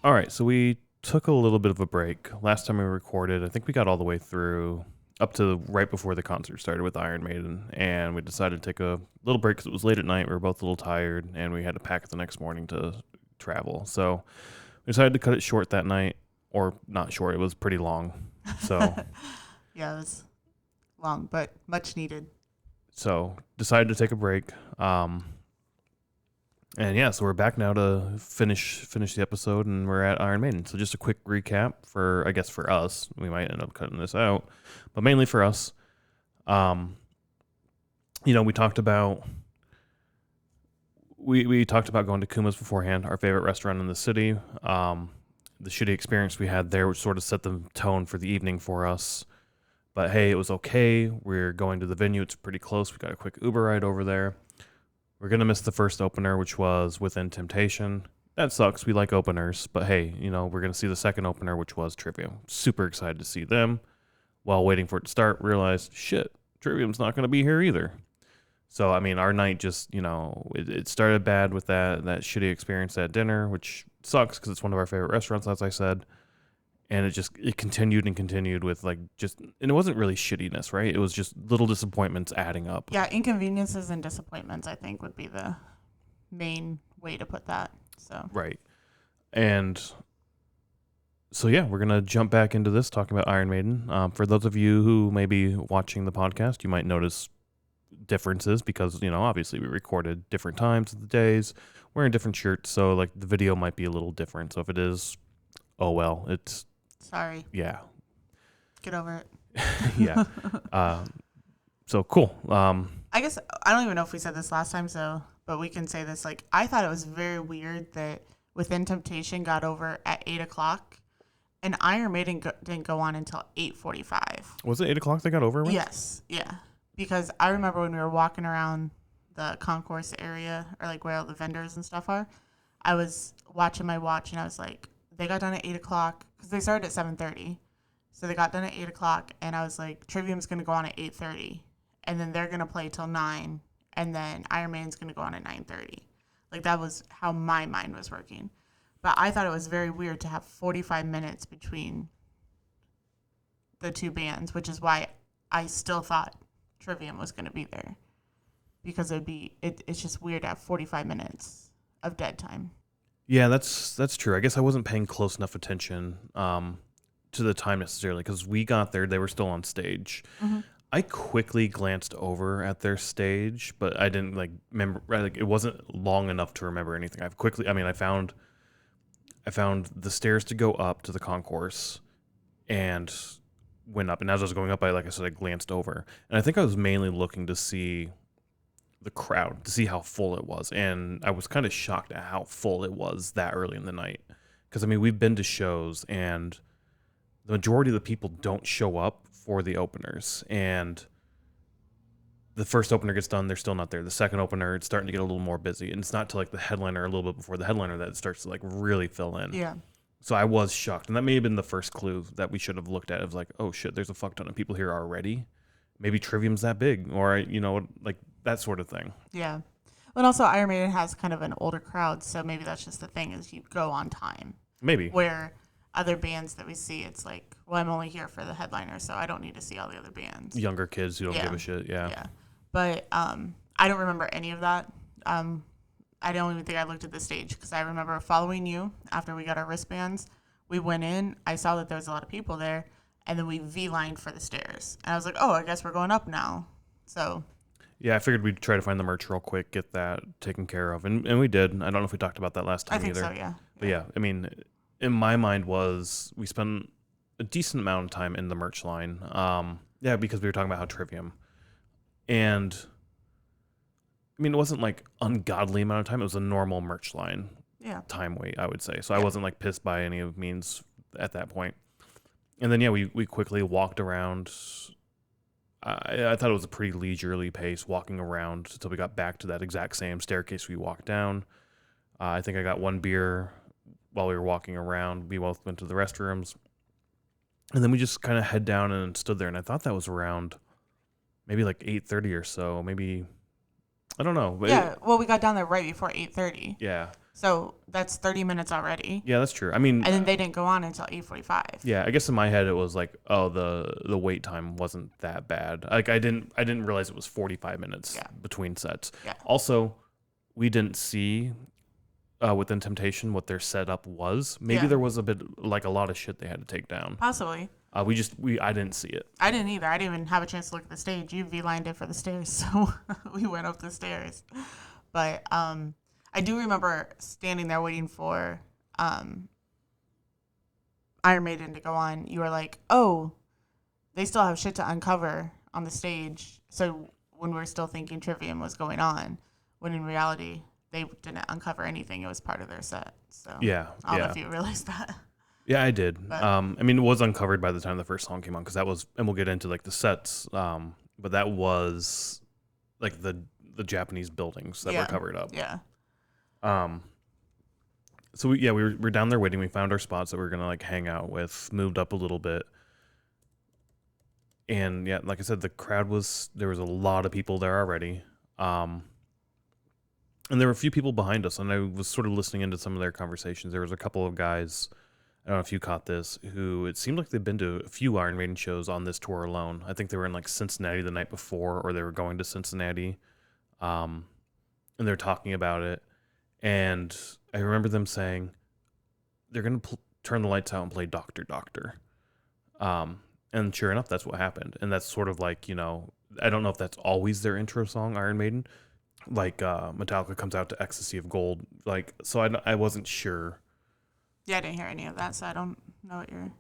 All right, so we took a little bit of a break. Last time we recorded, I think we got all the way through up to right before the concert started with Iron Maiden, and we decided to take a little break because it was late at night. We were both a little tired, and we had to pack the next morning to travel. So we decided to cut it short that night, or not short. It was pretty long. So Yeah, it was long, but much needed. so decided to take a break. And yeah, so we're back now to finish the episode, and we're at Iron Maiden. So just a quick recap for, I guess, for us. We might end up cutting this out, but mainly for us. Um, we talked about we talked about going to Kuma's beforehand, our favorite restaurant in the city. The shitty experience we had there, which sort of set the tone for the evening for us. But hey, it was okay. We're going to the venue. It's pretty close. We got a quick Uber ride over there. We're going to miss the first opener, which was Within Temptation. That sucks. We like openers. But hey, we're going to see the second opener, which was Trivium. Super excited to see them. While waiting for it to start, realized, shit, Trivium's not going to be here either. So, I mean, our night just, it started bad with that shitty experience at dinner, which sucks because it's one of our favorite restaurants, as I said. And it continued and continued with and it wasn't really shittiness, right? It was just little disappointments adding up. Yeah, inconveniences and disappointments, I think, would be the main way to put that. So Right. And so, yeah, we're going to jump back into this talking about Iron Maiden. For those of you who may be watching the podcast, you might notice differences because, obviously we recorded different times of the days, wearing different shirts. So, the video might be a little different. So if it is, oh, well, it's, sorry. yeah. Get over it. Yeah. So cool. I guess I don't even know if we said this last time, but we can say this. I thought it was very weird that Within Temptation got over at 8:00, and Iron Maiden didn't go on until 8:45. Was it 8:00 they got over with? Yes, yeah. Because I remember when we were walking around the concourse area, or where all the vendors and stuff are, I was watching my watch and I was like, they got done at 8:00 because they started at 7:30. So they got done at 8:00, and I was like, Trivium's gonna go on at 8:30, and then they're gonna play till 9, and then Iron Man's gonna go on at 9:30. That was how my mind was working. But I thought it was very weird to have 45 minutes between the two bands, which is why I still thought Trivium was gonna be there, because it's just weird to have 45 minutes of dead time. Yeah, that's true. I guess I wasn't paying close enough attention to the time necessarily because we got there, they were still on stage. Mm-hmm. I quickly glanced over at their stage, but I didn't remember. It wasn't long enough to remember anything. I found the stairs to go up to the concourse, and went up. And as I was going up, like I said, I glanced over, and I think I was mainly looking to see the crowd, to see how full it was. And I was kind of shocked at how full it was that early in the night. Because we've been to shows, and the majority of the people don't show up for the openers, and the first opener gets done, they're still not there. The second opener, it's starting to get a little more busy, and it's not till the headliner, a little bit before the headliner, that it starts to really fill in. Yeah. So I was shocked, and that may have been the first clue that we should have looked at. Of oh shit, there's a fuck ton of people here already. Maybe Trivium's that big, or that sort of thing. Yeah. And also Iron Maiden has kind of an older crowd, so maybe that's just the thing, is you go on time. Maybe. Where other bands that we see, it's well, I'm only here for the headliner, so I don't need to see all the other bands. Younger kids who don't give a shit, yeah. Yeah. But I don't remember any of that. I don't even think I looked at the stage, because I remember following you after we got our wristbands. We went in, I saw that there was a lot of people there, and then we V-lined for the stairs. And I was like, oh, I guess we're going up now. So yeah, I figured we'd try to find the merch real quick, get that taken care of. And we did. I don't know if we talked about that last time I think either. so, yeah. But yeah, in my mind we spent a decent amount of time in the merch line. Yeah, because we were talking about how Trivium. And it wasn't ungodly amount of time. It was a normal merch line time wait, I would say. So I wasn't pissed by any of means at that point. And then, yeah, we quickly walked around. I thought it was a pretty leisurely pace walking around until we got back to that exact same staircase we walked down. I think I got one beer while we were walking around. We both went to the restrooms. And then we just kind of head down and stood there. And I thought that was around maybe 8:30 or so. Maybe, I don't know. Yeah, well, we got down there right before 8:30. Yeah. So that's 30 minutes already. Yeah, that's true. I mean, And then they didn't go on until 8:45. yeah, I guess in my head it was like, oh, the wait time wasn't that bad. Like I didn't realize it was 45 minutes Yeah. between sets. Yeah. Also, we didn't see within Temptation what their setup was. Maybe Yeah. there was a bit like a lot of shit they had to take down. Possibly. I didn't see it. I didn't either. I didn't even have a chance to look at the stage. You V-lined it for the stairs, so we went up the stairs. But I do remember standing there waiting for Iron Maiden to go on. You were like, oh, they still have shit to uncover on the stage. So when we were still thinking Trivium was going on, when in reality they didn't uncover anything. It was part of their set. So Yeah, I don't know yeah. if you realized that. Yeah, I did. But- I mean, it was uncovered by the time the first song came on because that was, and we'll get into like the sets. But that was like the Japanese buildings that were covered up. Yeah. So we were down there waiting. We found our spots that we were gonna like hang out with. Moved up a little bit, and yeah, like I said, there was a lot of people there already. And there were a few people behind us, and I was sort of listening into some of their conversations. There was a couple of guys, I don't know if you caught this, who it seemed like they'd been to a few Iron Maiden shows on this tour alone. I think they were in like Cincinnati the night before, or they were going to Cincinnati, and they're talking about it. And I remember them saying they're going to turn the lights out and play Doctor Doctor. And sure enough, that's what happened. And that's sort of like, I don't know if that's always their intro song, Iron Maiden. Like Metallica comes out to Ecstasy of Gold. Like, so I wasn't sure. Yeah, I didn't hear any of that, so I don't know what you're...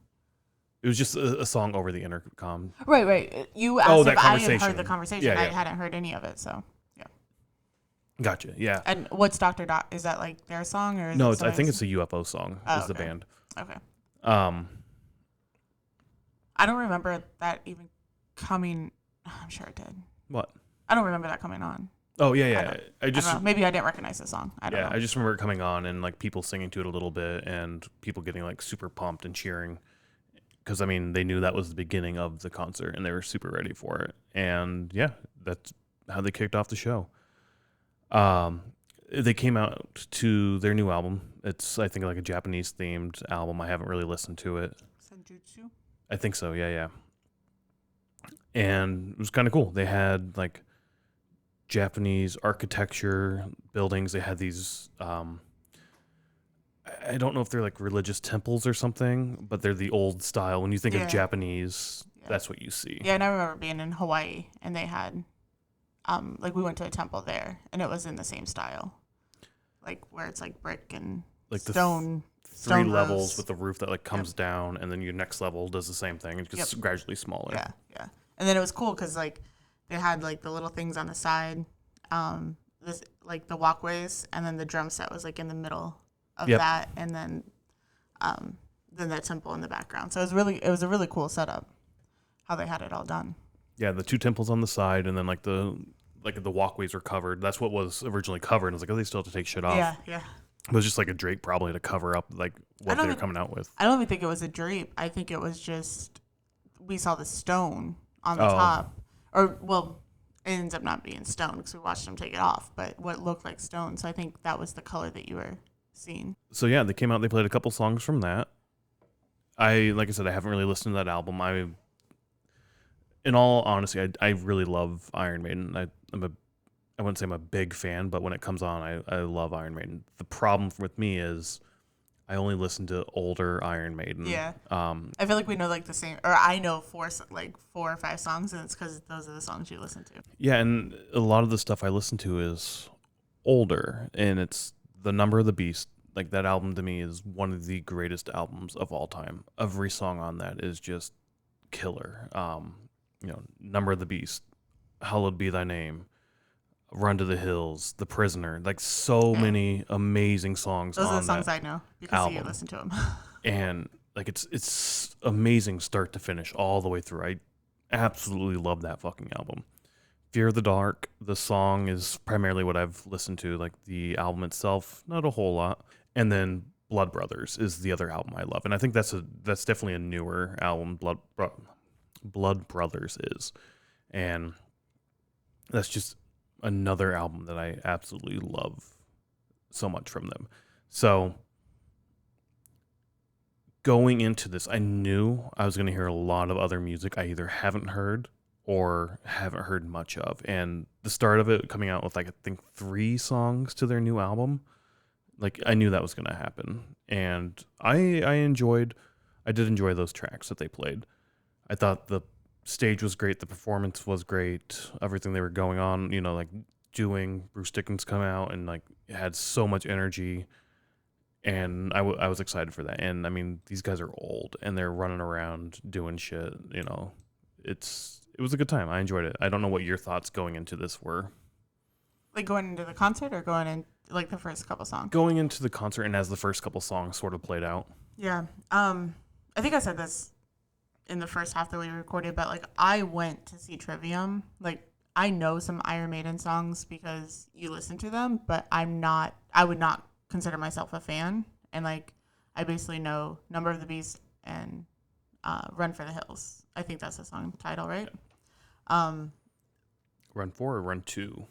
It was just a song over the intercom. Right. You asked that if I had conversation. heard the conversation. Yeah. I hadn't heard any of it, so yeah. Gotcha. Yeah. And what's Dr. Doc? Is that like their song or? Is No, it I think somebody's- it's a UFO song. Oh, is the okay. band. Okay. Um, I don't remember that even coming. I'm sure it did. what? I don't remember that coming on. Oh yeah. I don't know. Maybe I didn't recognize the song. I don't know. I just remember it coming on and like people singing to it a little bit and people getting like super pumped and cheering because I mean they knew that was the beginning of the concert and they were super ready for it. And yeah, that's how they kicked off the show. They came out to their new album. It's I think like a Japanese themed album. I haven't really listened to it. Senjutsu. I think so. Yeah. And it was kind of cool. They had like Japanese architecture buildings. They had these I don't know if they're like religious temples or something, but they're the old style. When you think Yeah. of Japanese, Yeah. that's what you see. Yeah, and I remember being in Hawaii and they had, like we went to a temple there and it was in the same style, like where it's like brick and Like the stone. Three stone levels roofs. with the roof that like comes down, and then your next level does the same thing. It gets gradually smaller. Yeah. And then it was cool because like they had like the little things on the side, this like the walkways, and then the drum set was like in the middle of Yep. that, and then that temple in the background. So it was a really cool setup, how they had it all done. Yeah, the two temples on the side, and then like the walkways are covered. That's what was originally covered. I was like, oh, they still have to take shit off. Yeah. It was just like a drape probably to cover up like what they were coming out with. I don't even think it was a drape. I think it was just we saw the stone on the Oh. top, or well, it ends up not being stone because we watched them take it off, but what looked like stone. So I think that was the color that you were seeing. So yeah, they came out. They played a couple songs from that. Like I said, I haven't really listened to that album. In all honesty, I really love Iron Maiden. I wouldn't say I'm a big fan, but when it comes on, I love Iron Maiden. The problem with me is I only listen to older Iron Maiden. Yeah. I feel like we know like the same, or I know four or five songs, and it's because those are the songs you listen to. Yeah, and a lot of the stuff I listen to is older, and it's The Number of the Beast. Like that album to me is one of the greatest albums of all time. Every song on that is just killer. Number of the Beast, Hallowed Be Thy Name, Run to the Hills, The Prisoner. Like so many amazing songs. Those on are the songs that I know because album. you listen to them. And like it's amazing start to finish all the way through. I absolutely love that fucking album. Fear of the Dark, the song is primarily what I've listened to. Like the album itself, not a whole lot. And then Blood Brothers is the other album I love, and I think that's definitely a newer album. Blood Brothers is, and that's just another album that I absolutely love. so much from them. So going into this, I knew I was going to hear a lot of other music I either haven't heard or haven't heard much of. And the start of it coming out with like I think 3 songs to their new album, like I knew that was going to happen. And I did enjoy those tracks that they played. I thought the stage was great, the performance was great, everything they were going on, like doing Bruce Dickens come out and like had so much energy, and I was excited for that. And I mean, these guys are old and they're running around doing shit. It was a good time. I enjoyed it. I don't know what your thoughts going into this were. Like going into the concert or going in like the first couple songs? Going into the concert and as the first couple songs sort of played out. Yeah. I think I said this in the first half that we recorded, but like I went to see Trivium. Like I know some Iron Maiden songs because you listen to them, but I would not consider myself a fan. And like I basically know Number of the Beast and Run for the Hills. I think that's the song title, right? Run 4 or Run 2?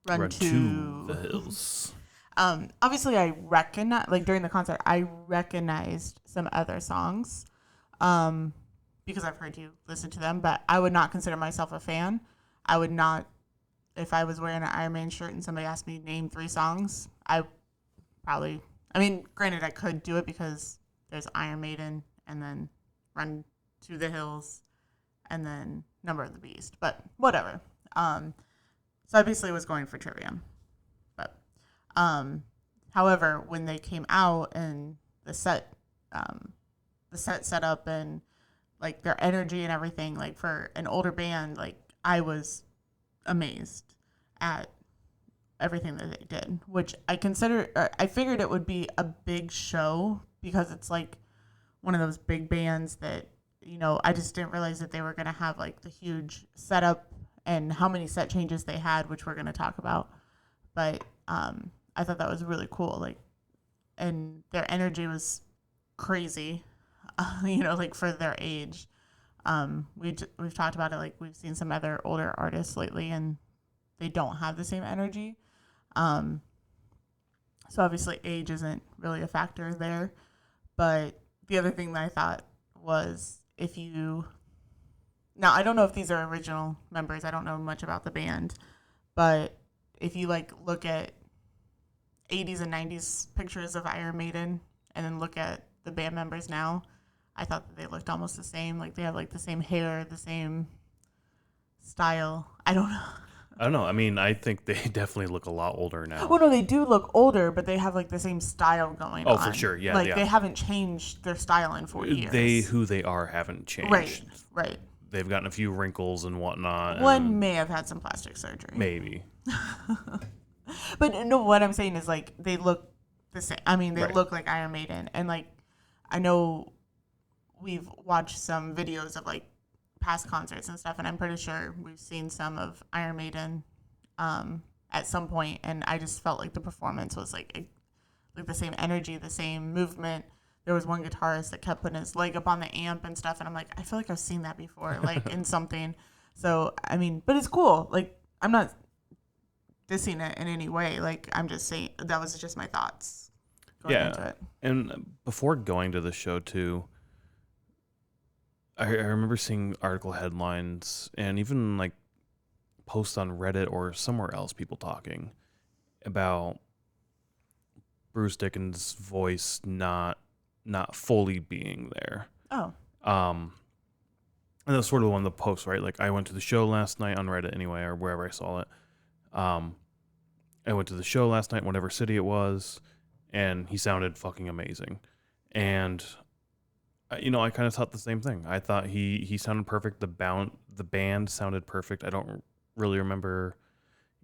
Run to the Hills. Obviously I recognize, like during the concert, I recognized some other songs because I've heard you listen to them, but I would not consider myself a fan. I would not, if I was wearing an Iron Maiden shirt and somebody asked me to name 3 songs, granted I could do it because there's Iron Maiden and then Run to the Hills and then Number of the Beast, but whatever. So I basically was going for Trivium. But however, when they came out and the set set up and like their energy and everything, like for an older band, like I was amazed at everything that they did, which I figured it would be a big show because it's like one of those big bands that, I just didn't realize that they were going to have like the huge setup and how many set changes they had, which we're going to talk about. But I thought that was really cool. Like, and their energy was crazy, like for their age. We've talked about it. Like we've seen some other older artists lately, and they don't have the same energy. So obviously age isn't really a factor there. But the other thing that I thought was now I don't know if these are original members. I don't know much about the band, but if you like look at 80s and 90s pictures of Iron Maiden and then look at the band members now, I thought that they looked almost the same. Like they have like the same hair, the same style. I don't know. I mean, I think they definitely look a lot older now. Well, no, they do look older, but they have like the same style going on. Oh, for sure. Yeah. Like they haven't changed their style in 40 years. Who they are haven't changed. Right. They've gotten a few wrinkles and whatnot. One may have had some plastic surgery. Maybe. But no, what I'm saying is like they look the same. I mean, they Right. look like Iron Maiden, and like I know we've watched some videos of like past concerts and stuff, and I'm pretty sure we've seen some of Iron Maiden at some point, and I just felt like the performance was like the same energy, the same movement. There was one guitarist that kept putting his leg up on the amp and stuff, and I'm like, I feel like I've seen that before, like in something. So I mean, but it's cool. Like I'm not dissing it in any way. Like I'm just saying that was just my thoughts going into it. And before going to the show too, I remember seeing article headlines and even like posts on Reddit or somewhere else, people talking about Bruce Dickens' voice not fully being there. Oh. And that's sort of one of the posts, right? Like I went to the show last night on Reddit anyway, or wherever I saw it. I went to the show last night, whatever city it was, and he sounded fucking amazing. And I kind of thought the same thing. I thought he sounded perfect. The band sounded perfect. I don't really remember,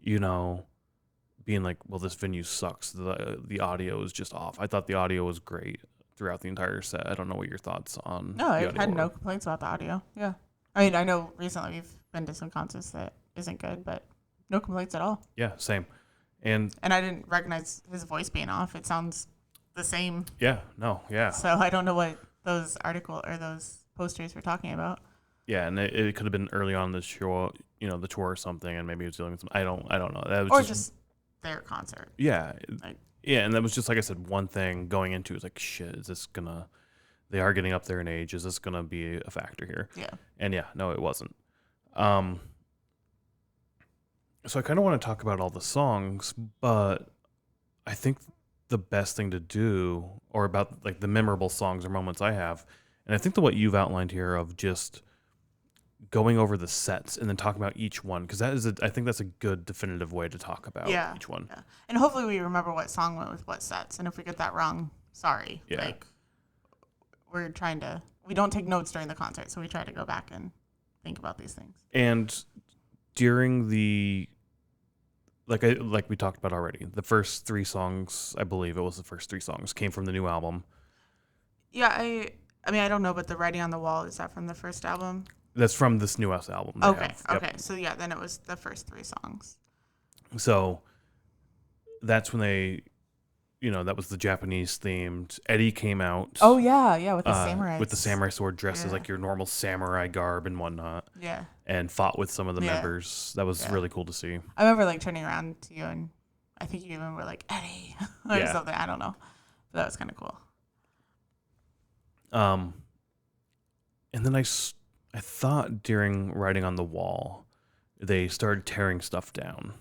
being like, well, this venue sucks. The audio is just off. I thought the audio was great throughout the entire set. I don't know what your thoughts on. No, I had no complaints about the audio. Yeah, I mean, I know recently we've been to some concerts that isn't good, but no complaints at all. Yeah, same. And I didn't recognize his voice being off. It sounds the same. Yeah. No. Yeah. So I don't know what those those posters were talking about. Yeah, and it could have been early on the show, the tour or something, and maybe he was dealing with some. I don't know. That was or just their concert. Yeah. Like, Yeah, and that was just, like I said, one thing going into it was like, shit, is this gonna, they are getting up there in age, is this gonna be a factor here? yeah. And yeah, no, it wasn't. Um, so I kind of want to talk about all the songs, but I think the best thing to do, or about like the memorable songs or moments I have, and I think what you've outlined here of just going over the sets and then talking about each one, because that is, I think that's a good definitive way to talk about Yeah. each one. Yeah. And hopefully we remember what song went with what sets. And if we get that wrong, sorry. Yeah. Like, we don't take notes during the concert, so we try to go back and think about these things. And during the, like we talked about already, the first 3 songs, I believe it was the first 3 songs, came from the new album. Yeah, I mean, I don't know, but the Writing on the Wall, is that from the first album? That's from this newest album. they Okay, have. Yep. okay. So, yeah, then it was the first 3 songs. So that's when they, that was the Japanese themed. Eddie came out. Oh, yeah, with the samurai. With the samurai sword, dressed as Yeah. like your normal samurai garb and whatnot, Yeah. and fought with some of the Yeah. members. That was Yeah. really cool to see. I remember, like, turning around to you, and I think you even were like, Eddie, or Yeah. something. I don't know. But that was kind of cool. And then I thought during Writing on the Wall, they started tearing stuff down,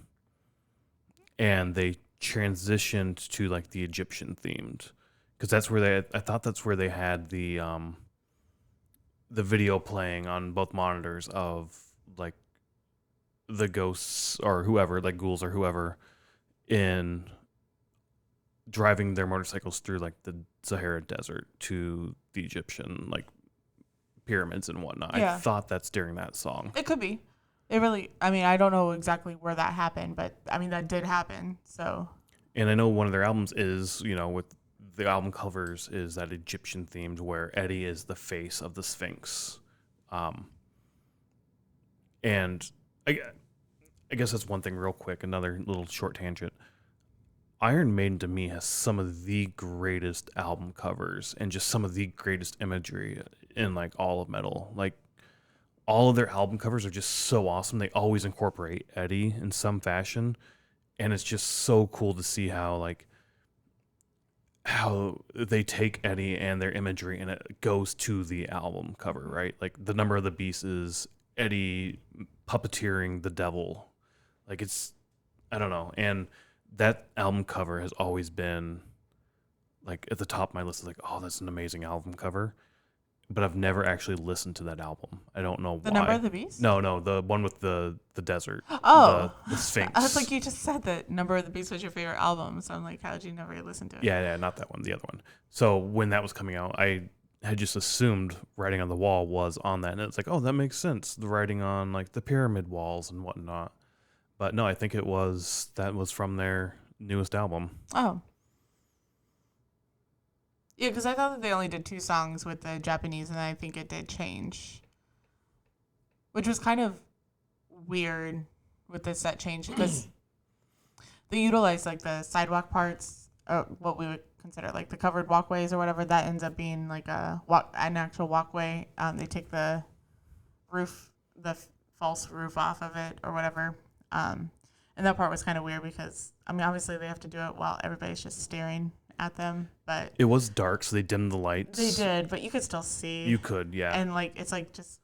and they transitioned to like the Egyptian themed, because that's where I thought that's where they had the video playing on both monitors of like the ghosts or whoever, like ghouls or whoever, in driving their motorcycles through like the Sahara Desert to the Egyptian like pyramids and whatnot. Yeah. I thought that's during that song. It could be. I mean, I don't know exactly where that happened, but I mean, that did happen. So. And I know one of their albums is, with the album covers is that Egyptian themed where Eddie is the face of the Sphinx. And I guess that's one thing real quick, another little short tangent. Iron Maiden to me has some of the greatest album covers and just some of the greatest imagery in like all of metal. Like all of their album covers are just so awesome. They always incorporate Eddie in some fashion, and it's just so cool to see how they take Eddie and their imagery and it goes to the album cover, right? Like the Number of the Beast is Eddie puppeteering the devil. Like it's, I don't know. And that album cover has always been like at the top of my list. Is like, oh, that's an amazing album cover. But I've never actually listened to that album. I don't know why. The Number of the Beast? No, the one with the desert. Oh. The Sphinx. I was like, you just said that Number of the Beast was your favorite album. So I'm like, how did you never listen to it? Yeah, not that one, the other one. So when that was coming out, I had just assumed Writing on the Wall was on that. And it's like, oh, that makes sense. The writing on like the pyramid walls and whatnot. But no, I think that was from their newest album. Oh. Yeah, because I thought that they only did 2 songs with the Japanese, and I think it did change. Which was kind of weird with the set change, because they utilized like the sidewalk parts, or what we would consider like the covered walkways or whatever. That ends up being like an actual walkway. They take the roof, false roof off of it or whatever. And that part was kind of weird because, I mean, obviously they have to do it while everybody's just staring at them, but it was dark, so they dimmed the lights. They did, but you could still see. You could, yeah. And like it's like just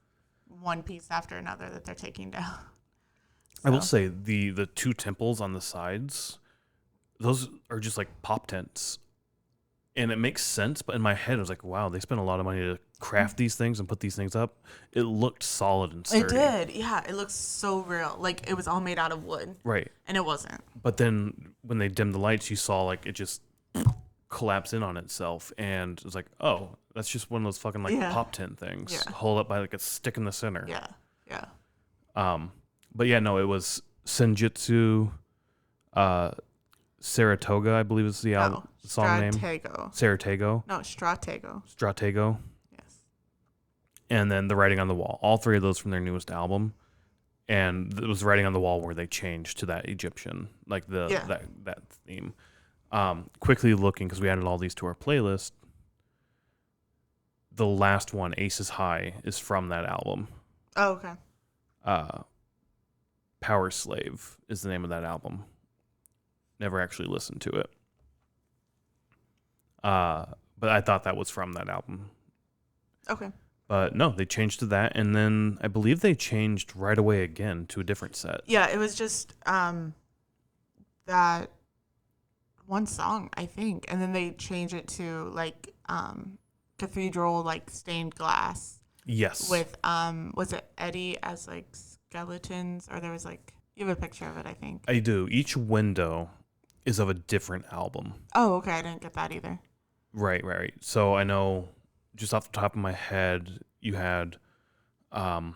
one piece after another that they're taking down. So. I will say the 2 temples on the sides, those are just like pop tents. And it makes sense, but in my head I was like, wow, they spent a lot of money to craft these things and put these things up. It looked solid and sturdy. It did, yeah. It looks so real. Like it was all made out of wood. Right. And it wasn't. But then when they dimmed the lights, you saw like it just collapse in on itself, and it was like, oh, that's just one of those fucking like pop tent things, hold up by like a stick in the center. Yeah. But yeah, no, it was Senjutsu, Saratoga, I believe is the album song name. Saratoga. No, Stratego. Yes. And then the Writing on the Wall. All 3 of those from their newest album, and it was Writing on the Wall where they changed to that Egyptian, like that theme. Quickly looking, because we added all these to our playlist, the last one, Aces High, is from that album. Oh, okay. Power Slave is the name of that album. Never actually listened to it. But I thought that was from that album. Okay. But no, they changed to that, and then I believe they changed right away again to a different set. Yeah, it was just that one song, I think, and then they changed it to like cathedral like stained glass Yes. with was it Eddie as like skeletons, or there was like, you have a picture of it, I think. I do. Each window is of a different album. Oh, okay, I didn't get that either. Right. So I know just off the top of my head, you had The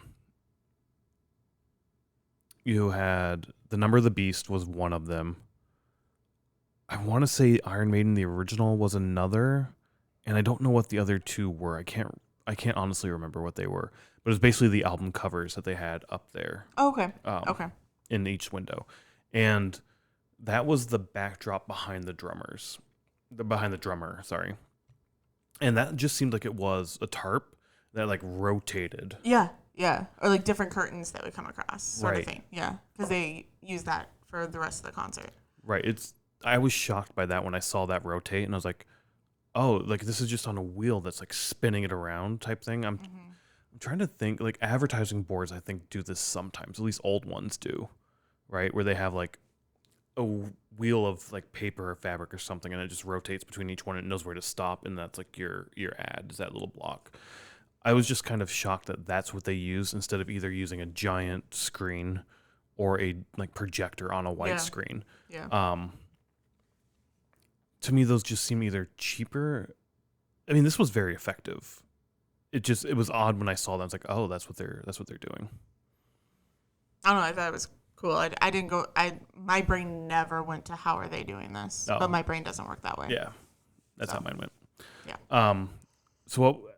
Number of the Beast was one of them. I want to say Iron Maiden the original was another, and I don't know what the other two were. I can't honestly remember what they were. But it was basically the album covers that they had up there. Oh, okay. Okay. In each window. And that was the backdrop behind the drummer, sorry. And that just seemed like it was a tarp that like rotated. Yeah. Or like different curtains that would come across, sort Right. of thing. Yeah, because they use that for the rest of the concert. Right. I was shocked by that when I saw that rotate, and I was like, oh, like this is just on a wheel that's like spinning it around type thing. I'm trying to think, like advertising boards I think do this sometimes, at least old ones do, right? Where they have like a wheel of like paper or fabric or something, and it just rotates between each one and it knows where to stop, and that's like your ad is that little block. I was just kind of shocked that that's what they use instead of either using a giant screen or a like projector on a white screen. Yeah. To me, those just seem either cheaper. I mean, this was very effective. It was odd when I saw that. I was like, oh, that's what they're doing. I don't know. I thought it was cool. I didn't go. My brain never went to how are they doing this, Oh. but my brain doesn't work that way. Yeah, that's how mine went. Yeah. So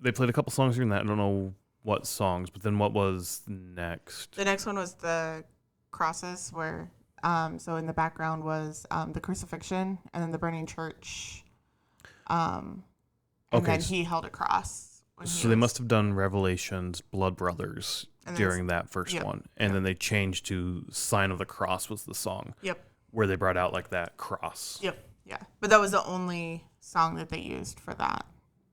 they played a couple songs during that. I don't know what songs, but then what was next? The next one was the crosses, where so in the background was the crucifixion and then the burning church. And then he held a cross. So they must have done Revelations, Blood Brothers during that first one. And then they changed to Sign of the Cross was the song. Yep. Where they brought out like that cross. Yep. Yeah. But that was the only song that they used for that.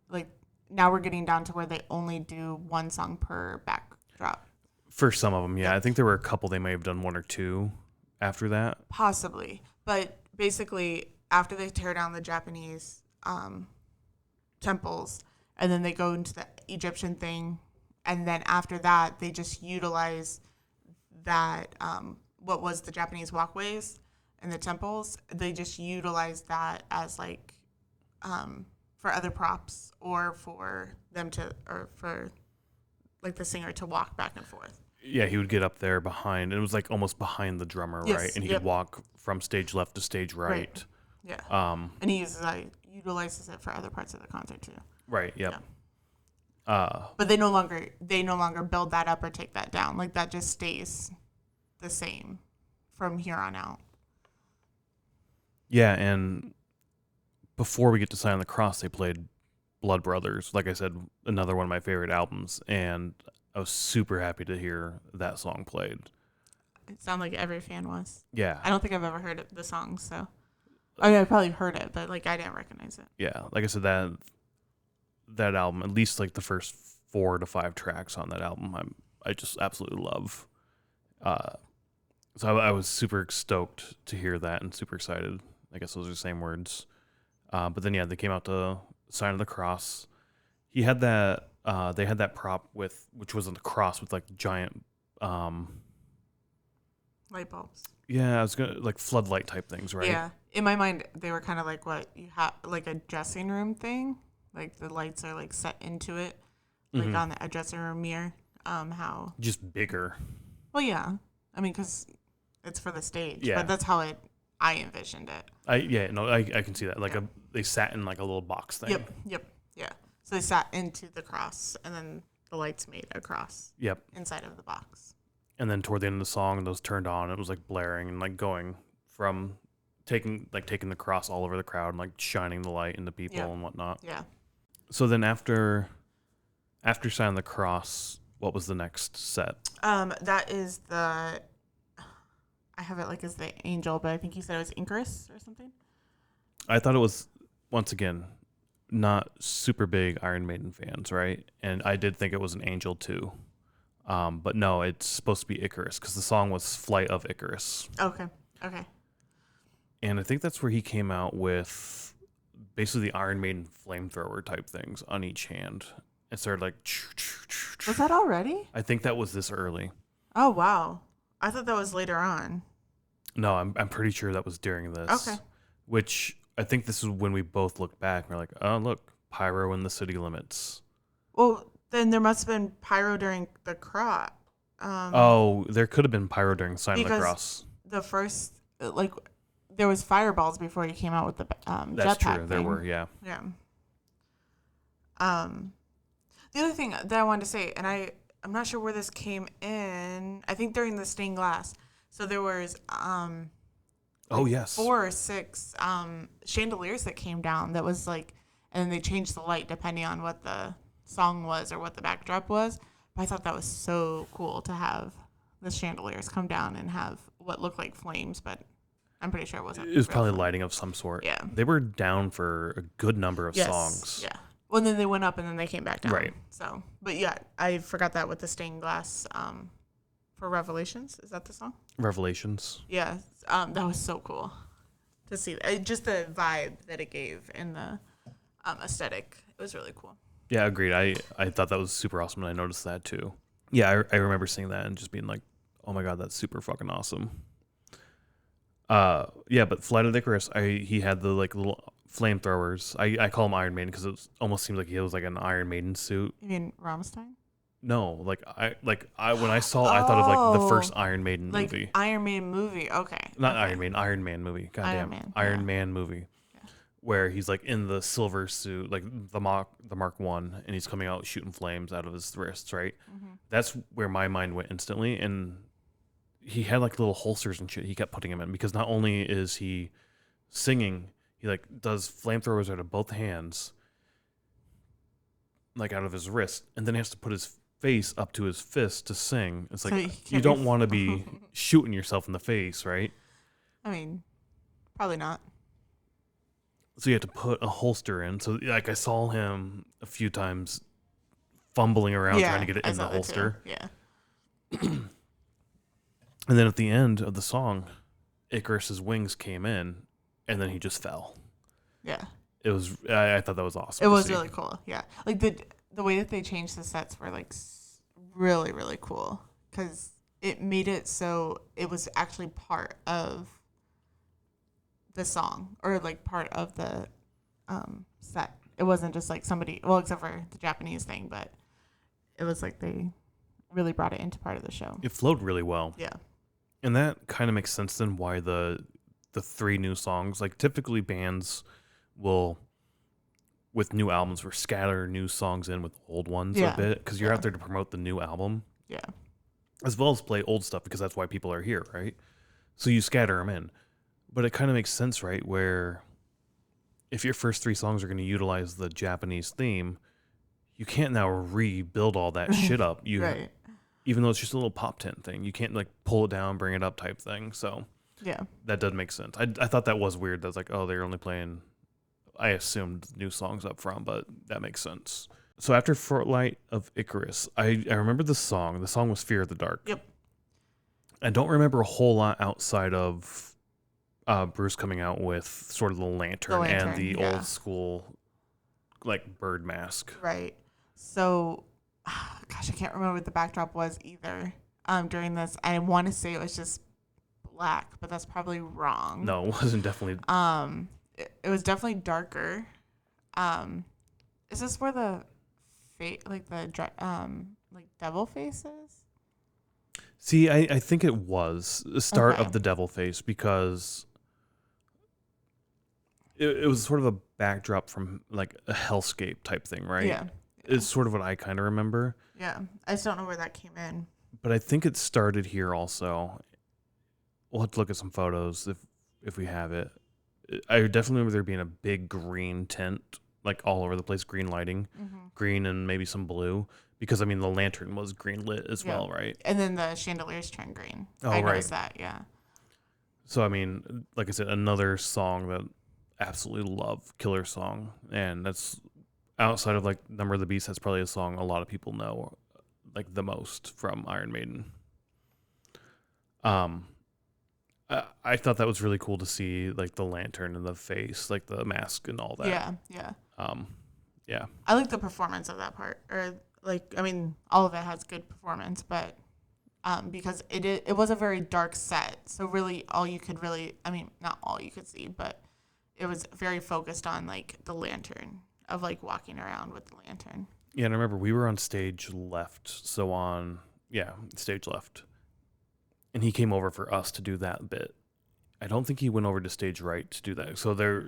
Like now we're getting down to where they only do one song per backdrop. For some of them, yeah. I think there were a couple they may have done one or two after that. Possibly. But basically, after they tear down the Japanese temples, and then they go into the Egyptian thing, and then after that, they just utilize that, what was the Japanese walkways and the temples, they just utilize that as like for other props or for them to, or for like the singer to walk back and forth. Yeah, he would get up there behind. It was like almost behind the drummer, Yes, right? And he could walk from stage left to stage right. Yeah. And he utilizes it for other parts of the concert too. Right. Yep. Yeah. But they no longer build that up or take that down. Like that just stays the same from here on out. Yeah, and before we get to Sign of the Cross, they played Blood Brothers. Like I said, another one of my favorite albums, and I was super happy to hear that song played. It sounded like every fan was. Yeah. I don't think I've ever heard the song, so I mean, I probably heard it, but like I didn't recognize it. Yeah, like I said, that album, at least like the first 4 to 5 tracks on that album, I just absolutely love. So I was super stoked to hear that and super excited. I guess those are the same words. But then they came out to Sign of the Cross. He had that. They had that prop which was on the cross with like giant Light bulbs. Yeah, I was gonna like floodlight type things, right? Yeah. In my mind, they were kind of like what you have, like a dressing room thing. Like the lights are like set into it, like on a dressing room mirror. How? Just bigger. Well, yeah. I mean, because it's for the stage. Yeah. But that's how I envisioned it. I can see that. Like they sat in like a little box thing. Yep. Yeah. So they sat into the cross, and then the lights made a cross. Yep. Inside of the box. And then toward the end of the song, those turned on. It was like blaring and like going from taking the cross all over the crowd and like shining the light into people and whatnot. Yeah. So then after Sign of the Cross, what was the next set? That is I I have it like as the angel, but I think you said it was Icarus or something. I thought it was, once again, not super big Iron Maiden fans, right? And I did think it was an angel too. But no, it's supposed to be Icarus because the song was Flight of Icarus. Okay. Okay. And I think that's where he came out with basically the Iron Maiden flamethrower type things on each hand. It started like. Was that already? I think that was this early. Oh wow! I thought that was later on. No, I'm pretty sure that was during this. Okay. Which I think this is when we both look back and we're like, oh look, pyro in the city limits. Well, then there must have been pyro during the cross. Oh, there could have been pyro during Sign of the Because Cross. the first, like, there was fireballs before you came out with the That's jetpack true. There thing. were, yeah. Yeah. The other thing that I wanted to say, and I'm not sure where this came in. I think during the stained glass. So there was Oh yes. 4 or 6 chandeliers that came down. That was like, and then they changed the light depending on what the song was or what the backdrop was. But I thought that was so cool to have the chandeliers come down and have what looked like flames, but I'm pretty sure it wasn't. It was real probably flame. lighting of some sort. Yeah. They were down for a good number of songs. Yeah. Well, and then they went up and then they came back down. Right. So, but yeah, I forgot that with the stained glass for Revelations. Is that the song? Revelations. Yeah. That was so cool to see. Just the vibe that it gave and the aesthetic. It was really cool. Yeah, agreed. I thought that was super awesome, and I noticed that too. Yeah, I remember seeing that and just being like, oh my god, that's super fucking awesome. Yeah, but Flight of Icarus, he had the like little flamethrowers. I call him Iron Maiden because it almost seemed like he was like an Iron Maiden suit. You mean Rammstein? No, I when I saw, I thought of like the first Iron Maiden Like movie. Iron Maiden movie. Okay. Not okay. Iron Maiden, Iron Man movie. Goddamn, Iron Man, Iron yeah. Man movie, where he's like in the silver suit, like the Mark One, and he's coming out shooting flames out of his wrists. Right, that's where my mind went instantly. And he had like little holsters and shit. He kept putting him in because not only is he singing, he like does flamethrowers out of both hands, like out of his wrist, and then he has to put his face up to his fist to sing. It's So like you you can't don't be- want to be shooting yourself in the face, right? I mean, probably not. So you have to put a holster in. So like I saw him a few times fumbling around trying to get it I in the saw that too. holster. Yeah. And then at the end of the song, Icarus's wings came in, and then he just fell. Yeah. It was I thought that was awesome. It to was see. really cool. Yeah. Like the way that they changed the sets were like really, really cool because it made it so it was actually part of the song or like part of the set. It wasn't just like somebody, well, except for the Japanese thing, but it was like they really brought it into part of the show. It flowed really well. Yeah. And that kind of makes sense then why the 3 new songs, like typically bands will, with new albums, will scatter new songs in with old ones Yeah. a bit because you're out there to promote the new album Yeah. as well as play old stuff because that's why people are here, right? So you scatter them in. But it kind of makes sense, right? Where if your first 3 songs are going to utilize the Japanese theme, you can't now rebuild all that shit up. You Right. even though it's just a little pop tent thing, you can't like pull it down, bring it up type thing. So Yeah. that does make sense. I thought that was weird. That's like, oh, they're only playing, I assumed new songs up front, but that makes sense. So after Flight of Icarus, I remember the song. The song was Fear of the Dark. Yep. I don't remember a whole lot outside of Bruce coming out with sort of the lantern, and the yeah. old school like bird mask. Right. So, gosh, I can't remember what the backdrop was either. During this, I want to say it was just black, but that's probably wrong. No, it wasn't definitely. It was definitely darker. Is this where the like devil faces? See, I think it was the start Okay. of the devil face because it was sort of a backdrop from like a hellscape type thing, right? Yeah. It's sort of what I kind of remember. Yeah. I just don't know where that came in. But I think it started here also. We'll have to look at some photos if we have it. I definitely remember there being a big green tent, like all over the place, green lighting, green and maybe some blue. Because, I mean, the lantern was green lit as Yeah. well, right? And then the chandeliers turned green. Oh, I right. noticed that, yeah. So I mean, like I said, another song that absolutely love, killer song, and that's outside of like Number of the Beast. That's probably a song a lot of people know, like the most from Iron Maiden. Um, I thought that was really cool to see, like the lantern and the face, like the mask and all that. Yeah, yeah. Um, yeah, I like the performance of that part, or like, I mean, all of it has good performance, but because it was a very dark set, so really all you could really, I mean, not all you could see, but it was very focused on like the lantern of like walking around with the lantern. yeah. And I remember we were on stage left, so on, yeah, stage left, and he came over for us to do that bit. I don't think he went over to stage right to do that. So there,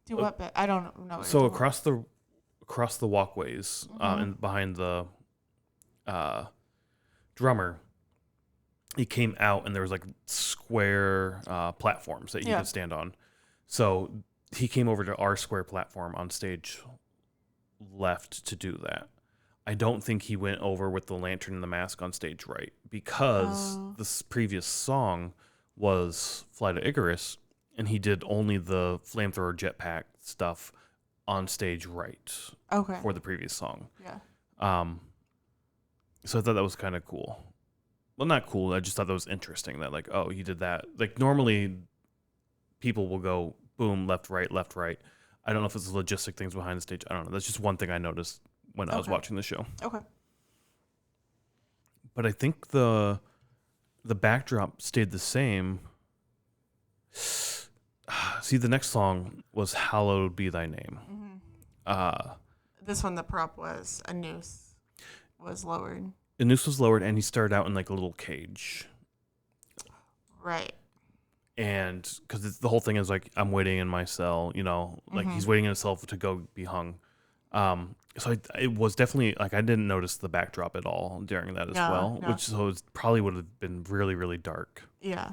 Do what bit? I don't know what you're so talking about. across the walkways, Mm-hmm. and behind the uh, drummer, he came out and there was like square platforms that you Yeah. could stand on. So he came over to our square platform on stage left to do that. I don't think he went over with the lantern and the mask on stage right because Oh. this previous song was Fly to Icarus, and he did only the flamethrower jetpack stuff on stage right Okay. for the previous song. Yeah. Um, so I thought that was kind of cool. Well, not cool. I just thought that was interesting that like, oh, he did that. Like normally people will go boom, left, right, left, right. I don't know if it's the logistic things behind the stage. I don't know. That's just one thing I noticed when I was Okay. watching the show. Okay. But I think the backdrop stayed the same. See, the next song was "Hallowed Be Thy Name." Mm-hmm. Uh, This one, the prop was a noose was lowered. the noose was lowered, and he started out in like a little cage. Right. And because the whole thing is like I'm waiting in my cell, like he's waiting in his cell to go be hung. So it was definitely like I didn't notice the backdrop at all during that as No, well, no. which so it probably would have been really really dark. Yeah.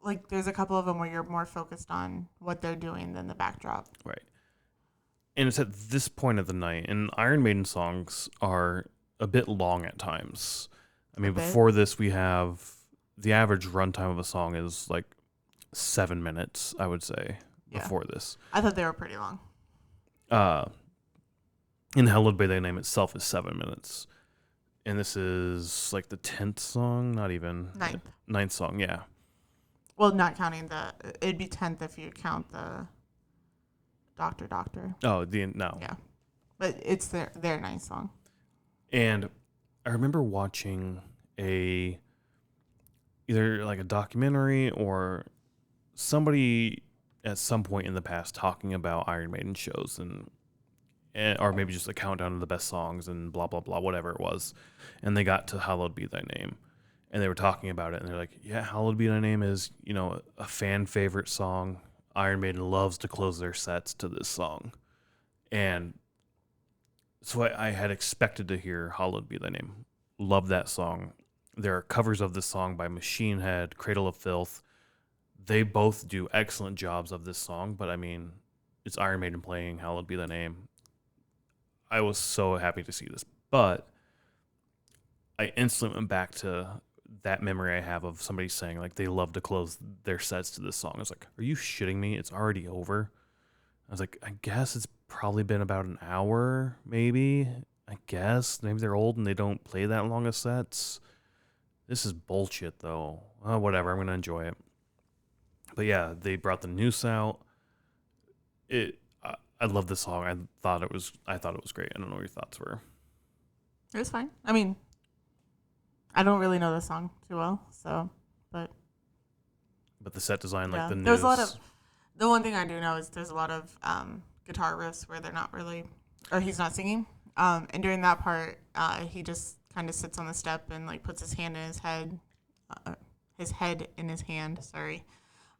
Like there's a couple of them where you're more focused on what they're doing than the backdrop. Right. And it's at this point of the night, and Iron Maiden songs are a bit long at times. I mean, bit? before this, we have the average runtime of a song is like 7 minutes, I would say, Yeah. before this. I thought they were pretty long. In Hallowed Be Thy Name itself is 7 minutes. And this is like the 10th song, not even. Ninth song, yeah. Well, not counting it'd be 10th if you count the Doctor. Oh, no. Yeah. But it's their ninth song. And I remember watching either like a documentary or somebody at some point in the past talking about Iron Maiden shows and or maybe just a countdown of the best songs and blah blah blah, whatever it was. And they got to Hallowed Be Thy Name. And they were talking about it and they're like, yeah, Hallowed Be Thy Name is, a fan favorite song. Iron Maiden loves to close their sets to this song. And so I had expected to hear Hallowed Be Thy Name. Love that song. There are covers of this song by Machine Head, Cradle of Filth. They both do excellent jobs of this song, but I mean, it's Iron Maiden playing Hallowed Be Thy Name. I was so happy to see this, but I instantly went back to that memory I have of somebody saying like they love to close their sets to this song. I was like, are you shitting me? It's already over. I was like, I guess it's probably been about an hour, maybe. I guess maybe they're old and they don't play that long of sets. This is bullshit though. Whatever, I'm gonna enjoy it. But yeah, they brought the noose out. I love this song. I thought it was great. I don't know what your thoughts were. It was fine. I mean, I don't really know the song too well, so but the set design, like yeah. the noose. There's a lot of the one thing I do know is there's a lot of guitar riffs where they're not really or he's not singing. And during that part, he just kind of sits on the step and like puts his hand in his head in his hand. Sorry.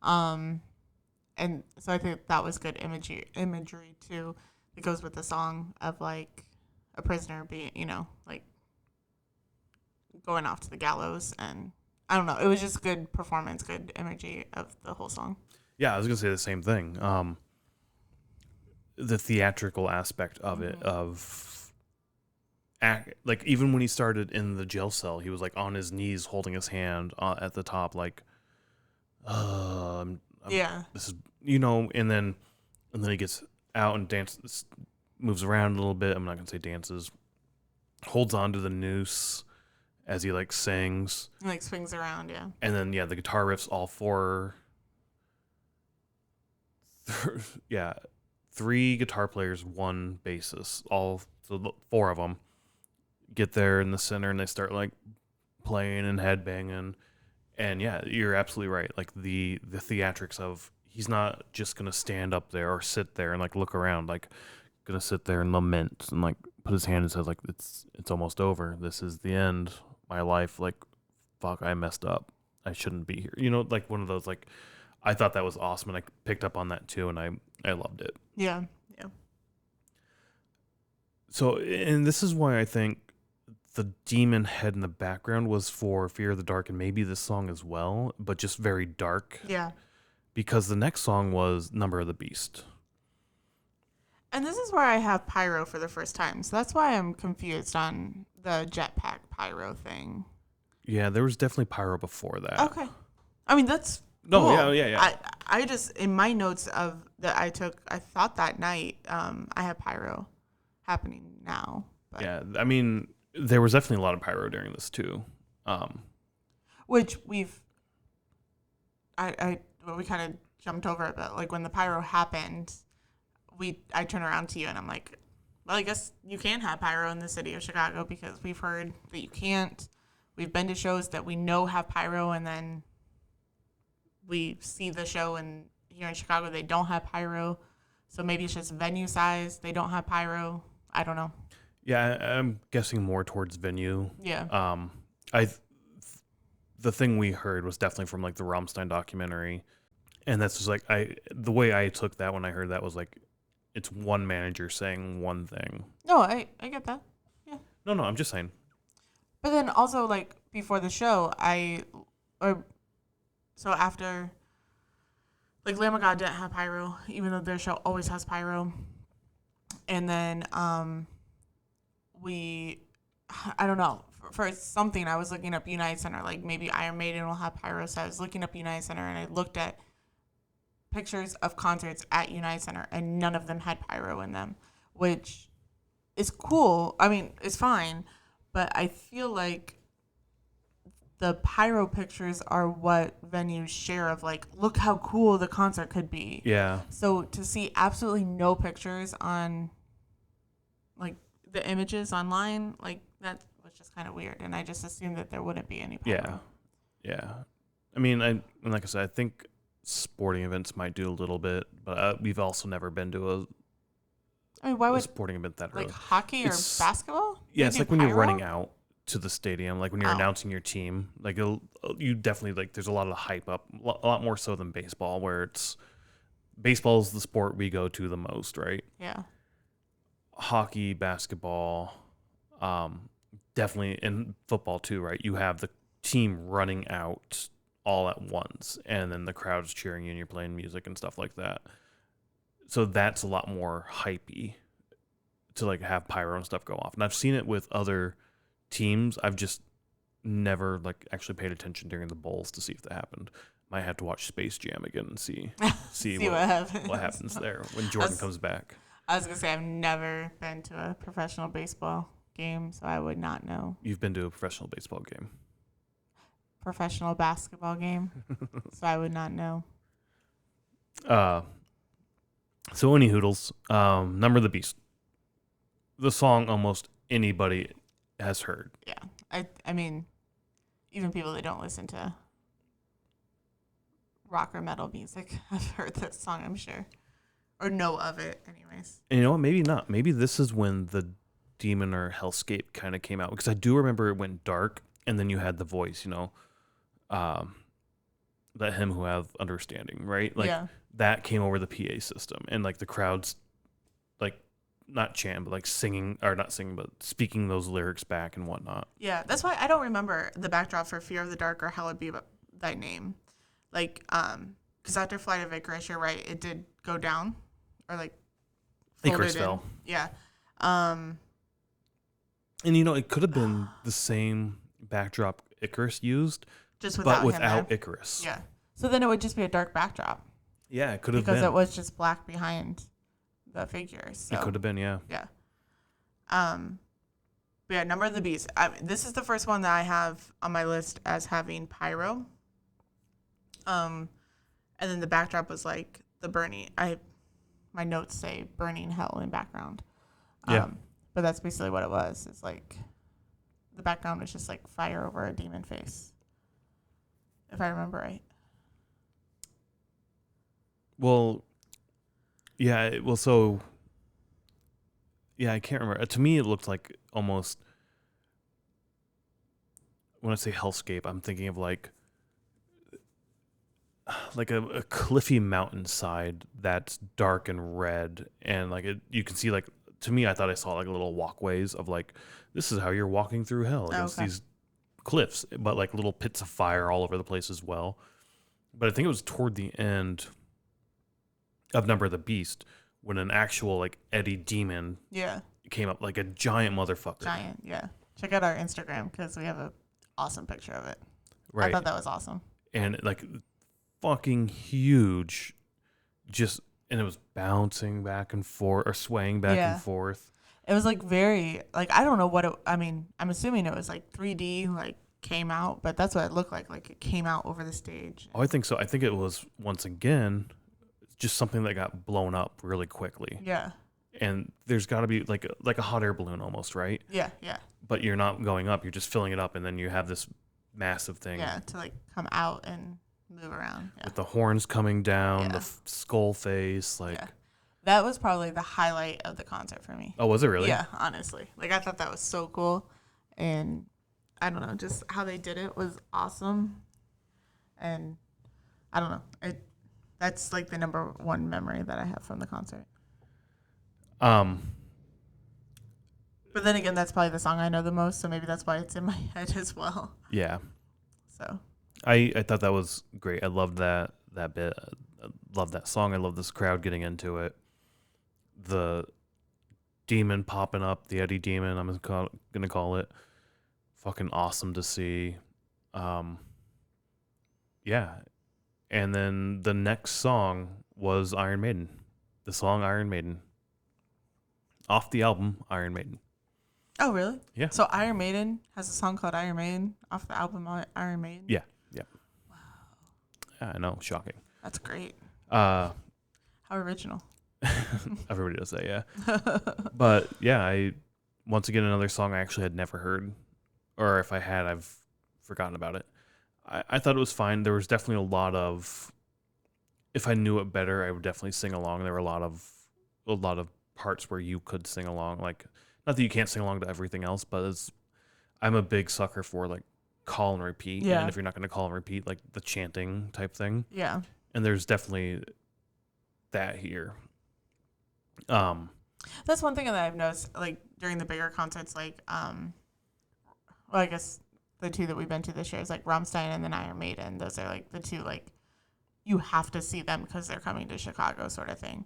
And so I think that was good imagery too. That goes with the song of like a prisoner being, like going off to the gallows, and I don't know. It was just good performance, good imagery of the whole song. Yeah, I was gonna say the same thing. The theatrical aspect of it, like even when he started in the jail cell, he was like on his knees holding his hand at the top, like Yeah. This is, and then he gets out and dances, moves around a little bit. I'm not gonna say dances. Holds on to the noose as he like sings, Like swings around, yeah. and then the guitar riffs all four. Yeah, three guitar players, one bassist. Four of them get there in the center and they start like playing and headbanging. And yeah, you're absolutely right. Like the theatrics of he's not just gonna stand up there or sit there and like look around, like gonna sit there and lament and like put his hand in his head like it's almost over. This is the end. My life, like fuck, I messed up. I shouldn't be here. Like one of those like I thought that was awesome and I picked up on that too and I loved it. Yeah. Yeah. So and this is why I think the demon head in the background was for Fear of the Dark and maybe this song as well, but just very dark. Yeah. Because the next song was Number of the Beast. And this is where I have pyro for the first time. So that's why I'm confused on the jetpack pyro thing. Yeah, there was definitely pyro before that. Okay. I mean, that's No, cool. yeah. I just, in my notes of that I took, I thought that night I had pyro happening now. But. Yeah, I mean, there was definitely a lot of pyro during this too. Which we kind of jumped over it, but like when the pyro happened, I turn around to you and I'm like, well, I guess you can have pyro in the city of Chicago because we've heard that you can't. We've been to shows that we know have pyro, and then we see the show and here in Chicago they don't have pyro. So maybe it's just venue size. They don't have pyro. I don't know. Yeah, I'm guessing more towards venue. Yeah. The thing we heard was definitely from like the Rammstein documentary, and that's just like the way I took that when I heard that was like it's one manager saying one thing. No, I get that. Yeah. No, I'm just saying. But then also like before the show, so after like Lamb of God didn't have pyro, even though their show always has pyro. And then I don't know, for something I was looking up United Center, like maybe Iron Maiden will have pyro. So I was looking up United Center and I looked at pictures of concerts at United Center and none of them had pyro in them, which is cool. I mean, it's fine, but I feel like the pyro pictures are what venues share of like, look how cool the concert could be. Yeah. So to see absolutely no pictures on like the images online, like that was just kind of weird. And I just assumed that there wouldn't be any pyro. Yeah. I mean, like I said, I think sporting events might do a little bit, but we've also never been to a sporting event that like early. Hockey or basketball? Yeah, it's like when pyro? you're running out to the stadium, like when you're announcing your team, like you definitely like there's a lot of hype up, a lot more so than baseball, where baseball's the sport we go to the most, right? Yeah. Hockey, basketball, definitely in football too, right? You have the team running out all at once, and then the crowd's cheering you, and you're playing music and stuff like that. So that's a lot more hypey to like have pyro and stuff go off. And I've seen it with other teams. I've just never like actually paid attention during the bowls to see if that happened. Might have to watch Space Jam again and see what happens there when Jordan comes back. I was gonna say I've never been to a professional baseball game, so I would not know. You've been to a professional baseball game. Professional basketball game, so I would not know. So any hoodles, Number of the Beast. The song almost anybody has heard. Yeah, I mean, even people that don't listen to rock or metal music have heard this song, I'm sure, or know of it, anyways. And you know what? Maybe not. Maybe this is when the demon or hellscape kind of came out, because I do remember it went dark, and then you had the voice, let him who have understanding, right? Like that came over the PA system, and like the crowds, like not chant, but like singing, or not singing, but speaking those lyrics back and whatnot. Yeah, that's why I don't remember the backdrop for Fear of the Dark or Hallowed Be Thy Name, like because after Flight of Icarus, you're right, it did go down, or like Icarus fell. Yeah. And it could have been the same backdrop Icarus used, just but without Icarus. Yeah. So then it would just be a dark backdrop Yeah, it could have because been. it was just black behind the figures. So. It could have been, yeah. Yeah. But yeah, Number of the Beast. This is the first one that I have on my list as having pyro. And then the backdrop was like the burning. My notes say burning hell in background. Yeah. But that's basically what it was. It's like the background was just like fire over a demon face, if I remember right. Well, yeah. Well, so yeah, I can't remember. To me, it looked like almost. When I say hellscape, I'm thinking of like a cliffy mountainside that's dark and red, and like you can see like, to me, I thought I saw like little walkways of like, this is how you're walking through hell against these cliffs, but like little pits of fire all over the place as well. But I think it was toward the end of Number of the Beast when an actual like Eddie demon came up, like a giant motherfucker. Giant, yeah. Check out our Instagram because we have a awesome picture of it. Right. I thought that was awesome. And like fucking huge, and it was bouncing back and forth or swaying back and forth. It was like very, like, I don't know what I'm assuming it was like 3D, like came out, but that's what it looked like it came out over the stage. Oh, I think so. I think it was, once again, just something that got blown up really quickly. Yeah. And there's got to be like a hot air balloon almost, right? Yeah, yeah. But you're not going up, you're just filling it up, and then you have this massive thing. Yeah, to like come out and move around. Yeah. With the horns coming down, the skull face, like. Yeah. That was probably the highlight of the concert for me. Oh, was it really? Yeah, honestly. Like, I thought that was so cool. And I don't know, just how they did it was awesome. And I don't know. That's like the number one memory that I have from the concert. But then again, that's probably the song I know the most, so maybe that's why it's in my head as well. Yeah. So I thought that was great. I loved that bit. I loved that song. I love this crowd getting into it. The demon popping up, the Eddie demon, I'm gonna call it. Fucking awesome to see. Yeah. And then the next song was Iron Maiden. The song Iron Maiden. Off the album Iron Maiden. Oh, really? Yeah. So Iron Maiden has a song called Iron Maiden off the album Iron Maiden? Yeah. Yeah. Wow. Yeah, I know. Shocking. That's great. How original. Everybody does that, yeah. But yeah, once again, another song I actually had never heard. Or if I had, I've forgotten about it. I thought it was fine. There was definitely a lot of, if I knew it better, I would definitely sing along. There were a lot of parts where you could sing along. Like, not that you can't sing along to everything else, but I'm a big sucker for like call and repeat. Yeah. And if you're not going to call and repeat, like the chanting type thing. Yeah. And there's definitely that here. That's one thing that I've noticed, like during the bigger concerts, like well, I guess the two that we've been to this year is like Rammstein and then Iron Maiden. Those are like the two, like you have to see them because they're coming to Chicago, sort of thing.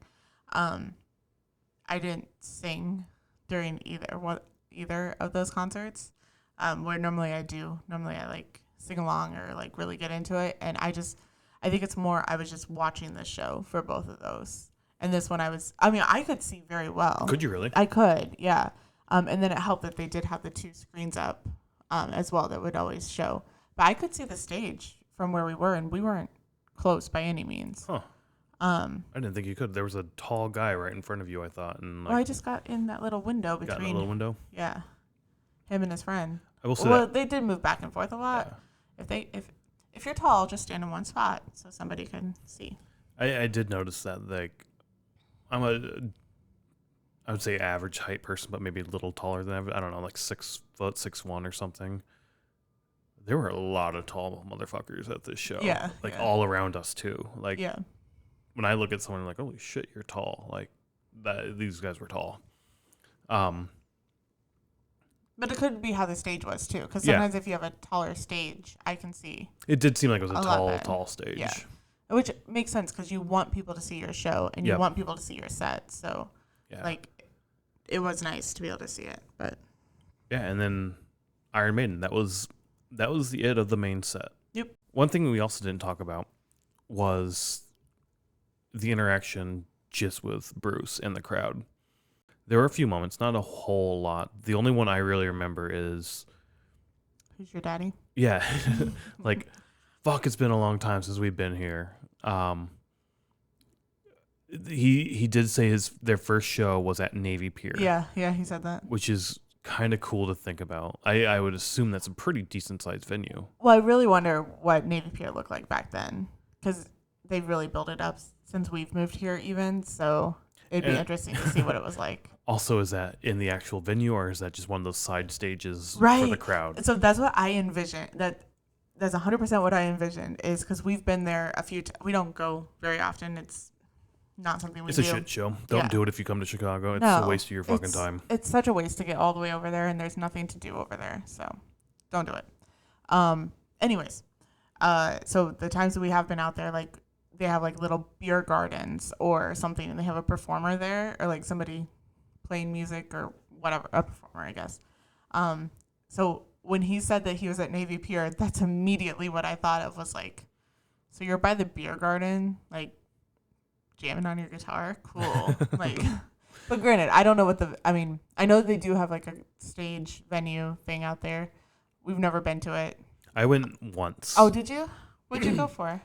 I didn't sing during either of those concerts. Where normally I do. Normally I like sing along or like really get into it, and I think it's more I was just watching the show for both of those. And this one I could see very well. Could you really? I could, yeah. And then it helped that they did have the two screens up as well that would always show. But I could see the stage from where we were, and we weren't close by any means. Huh. I didn't think you could. There was a tall guy right in front of you, I thought. And I just got in that little window between. Got in a little window? Yeah. Him and his friend. I will say they did move back and forth a lot. Yeah. If you're tall, just stand in one spot so somebody can see. I did notice that, like, I would say average height person, but maybe a little taller than average. I don't know, like 6 foot, 6'1" or something. There were a lot of tall motherfuckers at this show. Yeah. Like all around us too. Like, yeah. When I look at someone, I'm like, holy shit, you're tall. Like these guys were tall. But it could be how the stage was too, because sometimes if you have a taller stage, I can see. It did seem like it was a tall stage. Yeah. Which makes sense because you want people to see your show and you want people to see your set. So, like, it was nice to be able to see it. But yeah, and then Iron Maiden. That was the it of the main set. Yep. One thing we also didn't talk about was the interaction just with Bruce and the crowd. There were a few moments, not a whole lot. The only one I really remember is, Who's your daddy? yeah, like, fuck, it's been a long time since we've been here. He did say their first show was at Navy Pier. Yeah, he said that. Which is kind of cool to think about. I would assume that's a pretty decent sized venue. Well, I really wonder what Navy Pier looked like back then, because they've really built it up since we've moved here even, so it'd be interesting to see what it was like. Also, is that in the actual venue, or is that just one of those side stages right. for the crowd? So that's what I envision. That's 100% what I envisioned, is because we've been there a few times. We don't go very often. It's not something we do. It's a shit show. Don't do it if you come to Chicago. It's a waste of your fucking time. It's such a waste to get all the way over there, and there's nothing to do over there. So don't do it. Anyways, so the times that we have been out there, like, they have like little beer gardens or something, and they have a performer there, or like somebody playing music or whatever, a performer, I guess. So when he said that he was at Navy Pier, that's immediately what I thought of, was like, so you're by the beer garden, like, jamming on your guitar? Cool. Like, but granted, I don't know I know they do have like a stage venue thing out there. We've never been to it. I went once. Oh, did you? What'd you go for?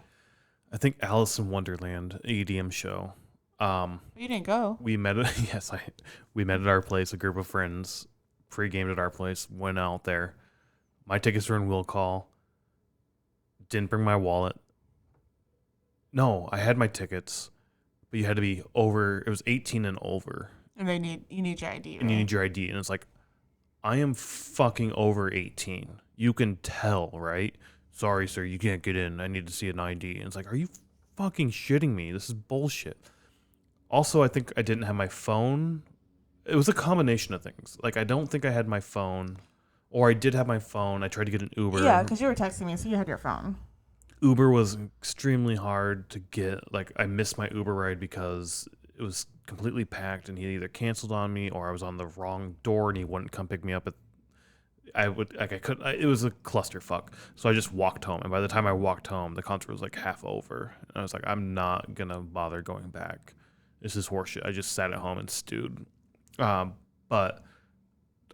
I think Alice in Wonderland EDM show. You didn't go. We met we met at our place, a group of friends, pre-gamed at our place, went out there. My tickets were in will call. Didn't bring my wallet. No, I had my tickets, but you had to be over, it was 18 and over. And you need your ID, right? And you need your ID. And it's like, I am fucking over 18. You can tell, right? Sorry, sir, you can't get in. I need to see an ID. And it's like, are you fucking shitting me? This is bullshit. Also, I think I didn't have my phone. It was a combination of things. Like, I don't think I had my phone. Or I did have my phone. I tried to get an Uber. Yeah, because you were texting me, so you had your phone. Uber was extremely hard to get. Like, I missed my Uber ride because it was completely packed, and he either canceled on me or I was on the wrong door and he wouldn't come pick me up. It was a clusterfuck. So I just walked home, and by the time I walked home, the concert was like half over. And I was like, I'm not gonna bother going back. This is horseshit. I just sat at home and stewed. But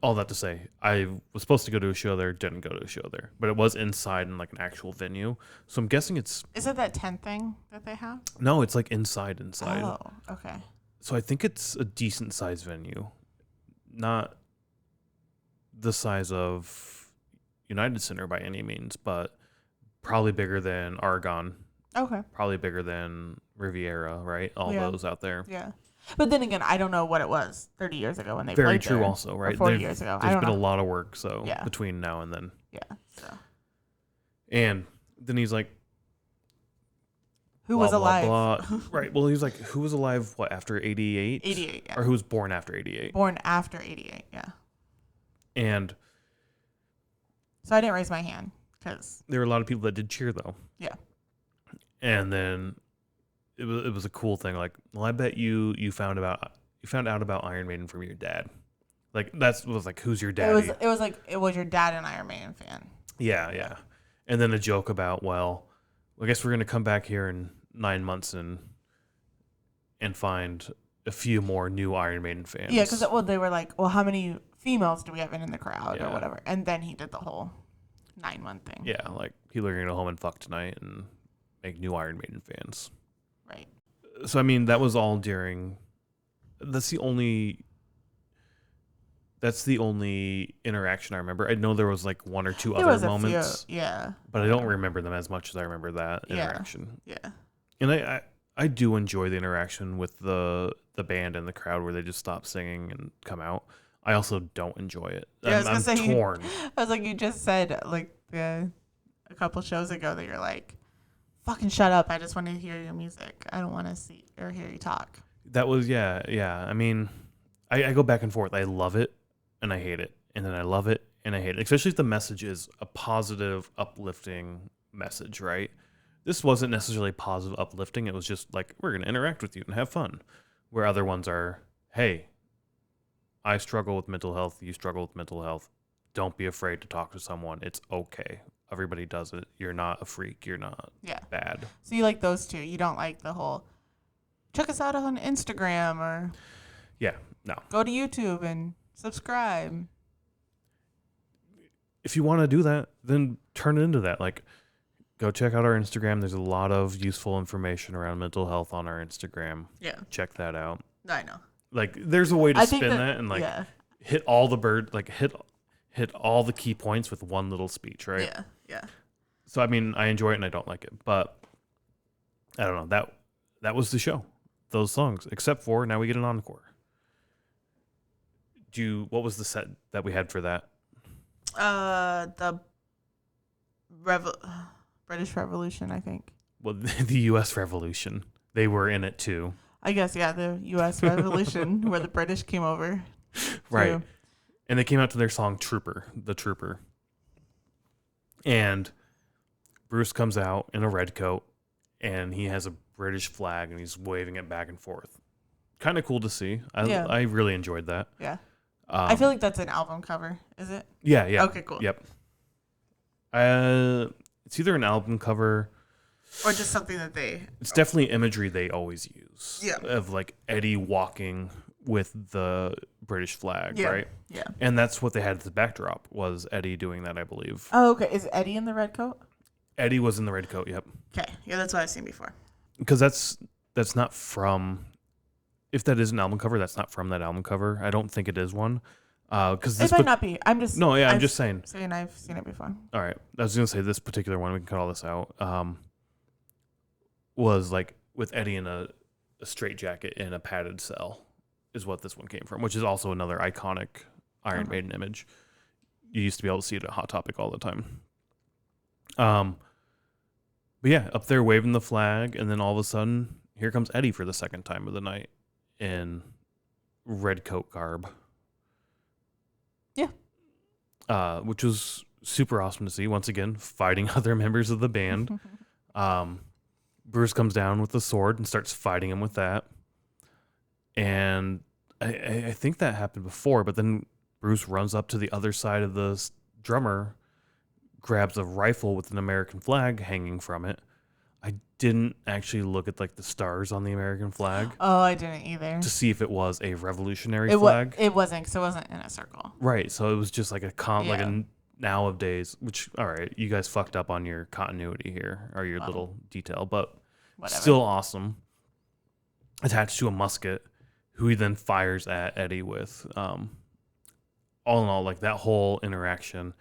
all that to say, I was supposed to go to a show there, didn't go to a show there. But it was inside in like an actual venue. So I'm guessing it's... Is it that tent thing that they have? No, it's like inside. Oh, okay. So I think it's a decent sized venue. Not the size of United Center by any means, but probably bigger than Argonne. Okay. Probably bigger than Riviera, right? All those out there. Yeah. But then again, I don't know what it was 30 years ago when they Very played true there, also, right? Or 40 years ago. There's been a lot of work, so Yeah. between now and then. Yeah. So And then he's like, who blah, was alive? blah, blah. Right. Well, he was like, who was alive, what, after 88? 88, yeah. Or who was born after 88? Born after 88, yeah. And So I didn't raise my hand because... there were a lot of people that did cheer, though. Yeah. And then it was a cool thing. Like, well, I bet you found out about Iron Maiden from your dad. Like, was like, who's your daddy? It was like, it was your dad an Iron Maiden fan. Yeah. And then a joke about, well, I guess we're gonna come back here in 9 months and find a few more new Iron Maiden fans. Yeah, because they were like, well, how many females do we have in the crowd or whatever? And then he did the whole 9-month thing. Yeah, like people are gonna go home and fuck tonight and make new Iron Maiden fans. Right. So I mean, that was all during. That's the only interaction I remember. I know there was like one or two other moments. Yeah. But I don't remember them as much as I remember that interaction. Yeah. And I do enjoy the interaction with the band and the crowd where they just stop singing and come out. I also don't enjoy it. Yeah, I'm torn. I was like, you just said like a couple shows ago that you're like, fucking shut up. I just want to hear your music. I don't want to see or hear you talk. That was, yeah. I mean, I go back and forth. I love it and I hate it. And then I love it and I hate it. Especially if the message is a positive, uplifting message, right? This wasn't necessarily positive, uplifting. It was just like, we're going to interact with you and have fun. Where other ones are, hey, I struggle with mental health. You struggle with mental health. Don't be afraid to talk to someone. It's okay. Everybody does it. You're not a freak. You're not Yeah. bad. So you like those two. You don't like the whole check us out on Instagram or Yeah, no. go to YouTube and subscribe. If you want to do that, then turn it into that. Like, go check out our Instagram. There's a lot of useful information around mental health on our Instagram. Yeah. Check that out. I know. Like, there's a way to I think spin that and like yeah. hit all the hit all the key points with one little speech, right? Yeah. Yeah. So I mean, I enjoy it and I don't like it, but I don't know. That was the show. Those songs, except for now we get an encore. What was the set that we had for that? The British Revolution, I think. Well, the U.S. Revolution. They were in it too. I guess, yeah, the U.S. Revolution, where the British came over. Right. And they came out to their song Trooper, the Trooper. And Bruce comes out in a red coat, and he has a British flag, and he's waving it back and forth. Kind of cool to see. I really enjoyed that. Yeah. I feel like that's an album cover, is it? Yeah, yeah. Okay, cool. Yep. It's either an album cover or just something that they... It's definitely imagery they always use. Yeah. Of like Eddie walking with the British flag, yeah. right? Yeah. And that's what they had as the backdrop, was Eddie doing that, I believe. Oh, okay. Is Eddie in the red coat? Eddie was in the red coat, yep. Okay. Yeah, that's what I've seen before. Because that's not from... If that is an album cover, that's not from that album cover. I don't think it is one. Because it might not be. I'm just saying. Saying I've seen it before. All right. I was going to say this particular one, we can cut all this out, was like with Eddie in a straight jacket in a padded cell is what this one came from, which is also another iconic Iron Maiden image. You used to be able to see it at Hot Topic all the time. But yeah, up there waving the flag, and then all of a sudden, here comes Eddie for the second time of the night in red coat garb. Yeah. Which was super awesome to see. Once again, fighting other members of the band. Bruce comes down with the sword and starts fighting him with that. And I think that happened before, but then Bruce runs up to the other side of the drummer, grabs a rifle with an American flag hanging from it. I didn't actually look at like the stars on the American flag. Oh, I didn't either. To see if it was a revolutionary flag. It wasn't, because it wasn't in a circle. Right, so it was just like like a nowadays, which, all right, you guys fucked up on your continuity here, or your little detail, but whatever. Still awesome. Attached to a musket, who he then fires at Eddie with. All in all, like that whole interaction,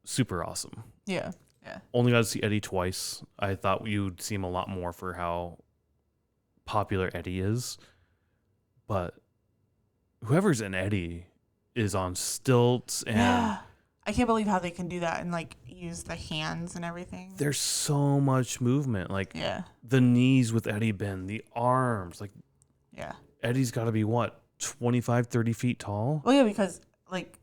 super awesome. Yeah. Yeah. Only got to see Eddie twice. I thought you'd see him a lot more for how popular Eddie is. But whoever's in Eddie is on stilts, and I can't believe how they can do that and like use the hands and everything. there's so much movement. Like Yeah. the knees with Eddie bend, the arms. Like Yeah. Eddie's got to be what, 25, 30 feet tall? Well, yeah, because like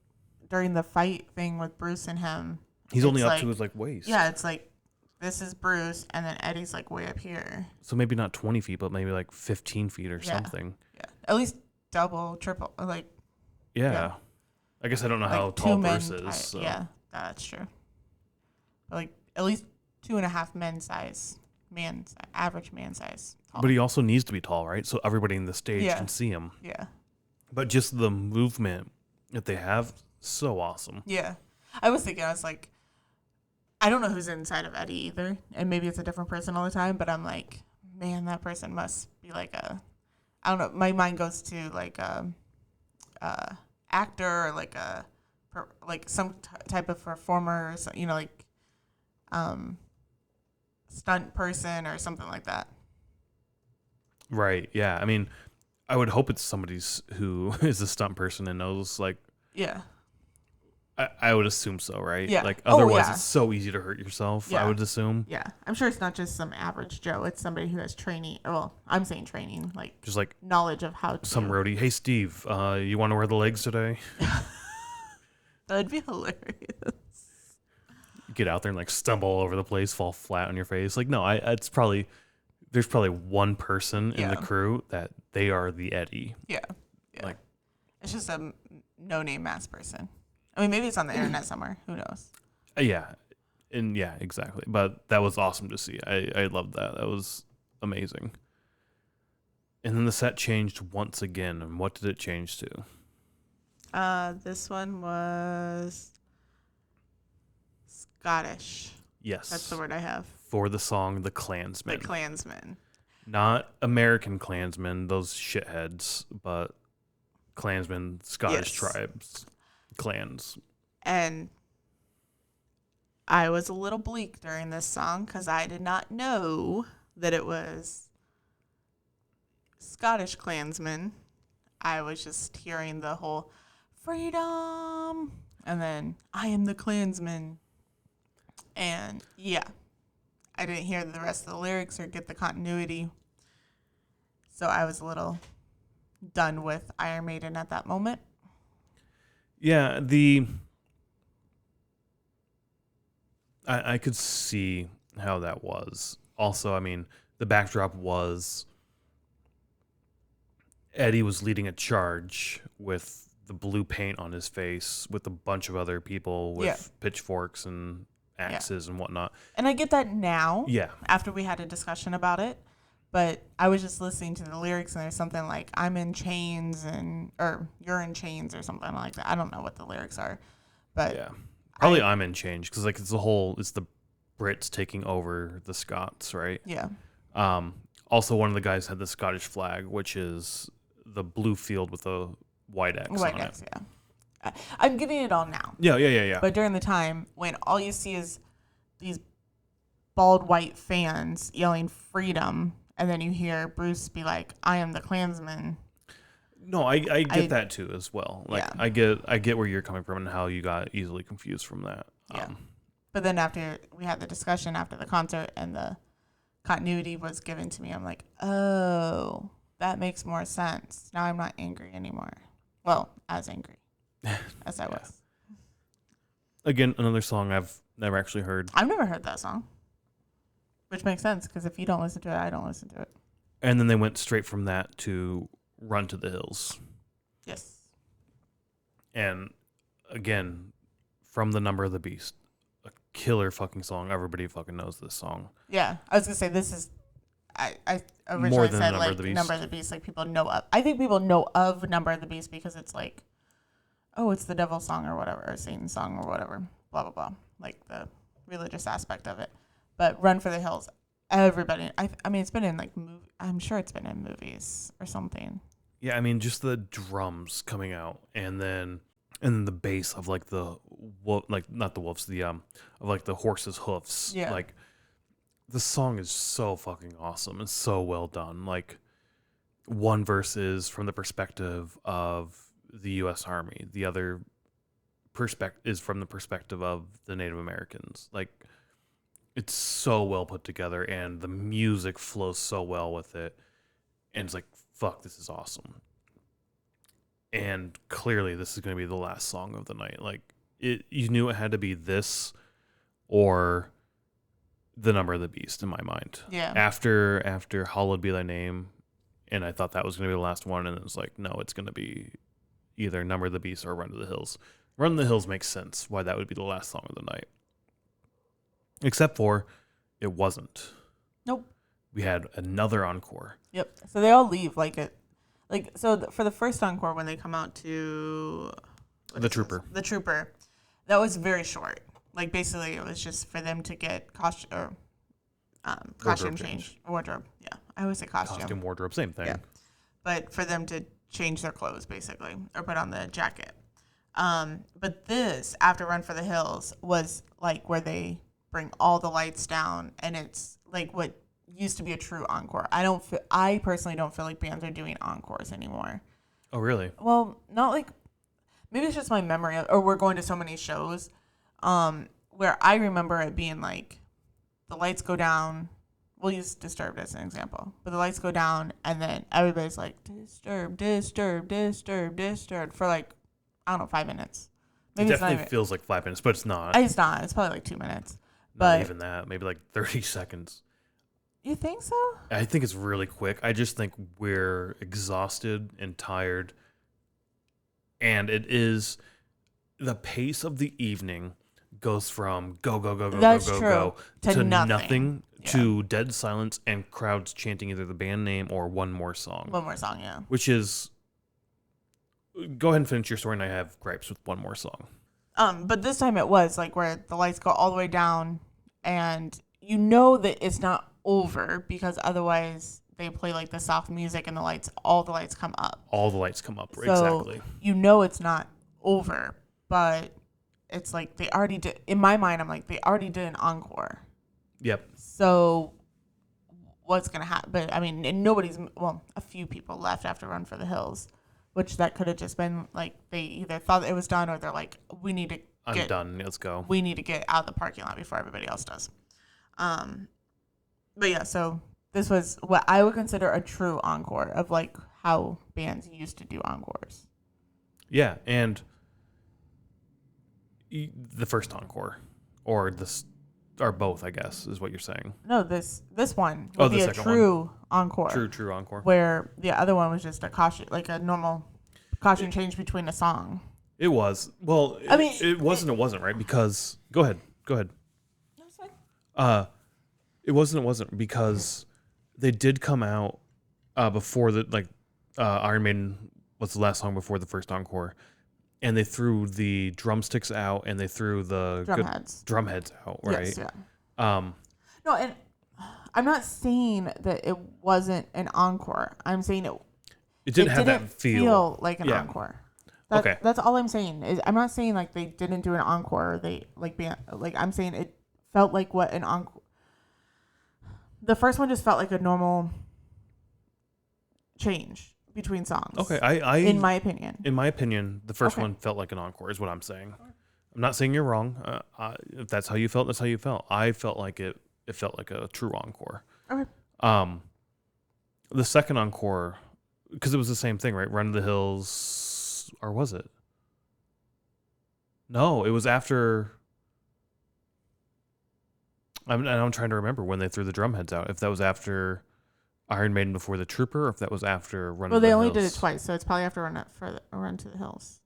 during the fight thing with Bruce and him, He's only it's up like, to his like waist. yeah, it's like this is Bruce, and then Eddie's like way up here. So maybe not 20 feet, but maybe like 15 feet or Yeah. something. Yeah, at least double, triple, like Yeah. Yeah. I guess I don't know like how two tall men. Bruce is. So. Yeah, that's true. But like at least 2.5 men size, average man size. Tall. But he also needs to be tall, right? So everybody in the stage Yeah. can see him. Yeah. But just the movement that they have, so awesome. Yeah. I was like, I don't know who's inside of Eddie either, and maybe it's a different person all the time, but I'm like, man, that person must be like I don't know, my mind goes to like actor or like some type of performer, or like stunt person or something like that. Right. Yeah. I mean, I would hope it's somebody's who is a stunt person and knows, like, Yeah. I would assume so, right? Yeah. Like, Oh, otherwise yeah. it's so easy to hurt yourself, Yeah. I would assume. Yeah. I'm sure it's not just some average Joe. It's somebody who has training. Well, I'm saying training, like Just like knowledge of how to. some roadie. Hey, Steve, you want to wear the legs today? That'd be hilarious. Get out there and like stumble over the place, fall flat on your face. Like, no, there's probably one person in the Yeah. crew that they are the Eddie. Yeah. Yeah. Like- it's just a no-name mass person. I mean, maybe it's on the internet somewhere. Who knows? Yeah. And yeah, exactly. But that was awesome to see. I loved that. That was amazing. And then the set changed once again. And what did it change to? This one was Scottish. Yes. That's the word I have. For the song The Klansmen. The Klansmen. Not American Klansmen, those shitheads, but Klansmen, Scottish tribes, clans. And I was a little bleak during this song because I did not know that it was Scottish Klansmen. I was just hearing the whole freedom and then I am the Klansman. And yeah, I didn't hear the rest of the lyrics or get the continuity. So I was a little done with Iron Maiden at that moment. Yeah, I could see how that was. Also, I mean, the backdrop was Eddie was leading a charge with the blue paint on his face with a bunch of other people with pitchforks and axes and whatnot. And I get that now. Yeah. After we had a discussion about it. But I was just listening to the lyrics and there's something like I'm in chains or you're in chains or something like that. I don't know what the lyrics are. But yeah. Probably I'm in change because like it's the Brits taking over the Scots, right? Yeah. Also, one of the guys had the Scottish flag, which is the blue field with a white X on it. Yeah. I'm getting it all now. Yeah. But during the time when all you see is these bald white fans yelling freedom, and then you hear Bruce be like, "I am the Klansman." No, I get that too as well. Like I get where you're coming from and how you got easily confused from that. Yeah. But then after we had the discussion after the concert and the continuity was given to me, I'm like, oh, that makes more sense. Now I'm not angry anymore. Well, as angry as I was. Again, another song I've never actually heard. I've never heard that song, which makes sense because if you don't listen to it, I don't listen to it. And then they went straight from that to Run to the Hills. Yes. And again, from The Number of the Beast, a killer fucking song. Everybody fucking knows this song. Yeah, I was gonna say this is. I originally More than said Number like of the Beast. Number of the Beast, like people know of. I think people know of Number of the Beast because it's like, oh, it's the devil's song or whatever, or Satan's song or whatever, blah blah blah, like the religious aspect of it. But Run for the Hills, everybody. I mean, it's been in like I'm sure it's been in movies or something. Yeah, I mean, just the drums coming out, and then the bass of like the like not the wolves, the of like the horse's hoofs. Yeah. Like the song is so fucking awesome and so well done. Like one verse is from the perspective of the U.S. Army. The other is from the perspective of the Native Americans. Like it's so well put together, and the music flows so well with it. And it's like, fuck, this is awesome. And clearly, this is going to be the last song of the night. Like you knew it had to be this or The Number of the Beast in my mind. Yeah. After Hallowed Be Thy Name, and I thought that was going to be the last one, and it was like, no, it's going to be either Number of the Beast or Run to the Hills. Run to the Hills makes sense why that would be the last song of the night. Except for it wasn't. Nope. We had another encore. Yep. So they all leave for the first encore when they come out to The Trooper. The Trooper, that was very short. Like basically, it was just for them to get costume change. Wardrobe. Yeah, I always say costume. Costume, wardrobe, same thing. Yeah. But for them to change their clothes basically or put on the jacket. But this after Run for the Hills was like where they bring all the lights down, and it's like what used to be a true encore. I personally don't feel like bands are doing encores anymore. Oh, really? Well, not like, maybe it's just my memory or we're going to so many shows where I remember it being like the lights go down. We'll use Disturbed as an example, but the lights go down and then everybody's like Disturbed, Disturbed, Disturbed, Disturbed for like, I don't know, 5 minutes. Maybe it definitely feels like 5 minutes, but it's not. It's not. It's probably like 2 minutes. Not even that. Maybe like 30 seconds. You think so? I think it's really quick. I just think we're exhausted and tired. And it is the pace of the evening goes from go go go go That's go go true. go To nothing. nothing Yeah. to dead silence and crowds chanting either the band name or one more song. One more song, yeah. Which is, go ahead and finish your story, and I have gripes with one more song. But this time it was like where the lights go all the way down, and you know that it's not over because otherwise they play like the soft music and all the lights come up. All the lights come up, So exactly. you know it's not over, but it's like they already did. In my mind, I'm like, they already did an encore. Yep. So what's gonna happen? But I mean, and a few people left after Run for the Hills, which that could have just been like they either thought it was done or they're like, I'm done. Let's go. We need to get out of the parking lot before everybody else does. But yeah, so this was what I would consider a true encore of like how bands used to do encores. Yeah, and the first encore, or both, I guess, is what you're saying. No, this one would be a true encore. True encore. Where the other one was just a caution, like a normal caution change between a song. It was. Well, I mean, it wasn't, right? Because go ahead. No, it's fine. It wasn't because they did come out before Iron Maiden was the last song before the first encore, and they threw the drumsticks out and they threw the drum heads out, right? Yes, yeah. No, and I'm not saying that it wasn't an encore. I'm saying it didn't have that feel like an encore. Okay. That's all I'm saying. I'm not saying like they didn't do an encore or I'm saying it felt like what an encore. The first one just felt like a normal change between songs. Okay, in my opinion. In my opinion, the first one felt like an encore, is what I'm saying. I'm not saying you're wrong. If that's how you felt, that's how you felt. I felt like it felt like a true encore. Okay. The second encore, because it was the same thing, right? Run to the Hills, or was it? No, it was after. I'm trying to remember when they threw the drum heads out. If that was after Iron Maiden Before the Trooper, or if that was after Run to the Hills. Well, they only did it twice, so it's probably after Run to the Hills.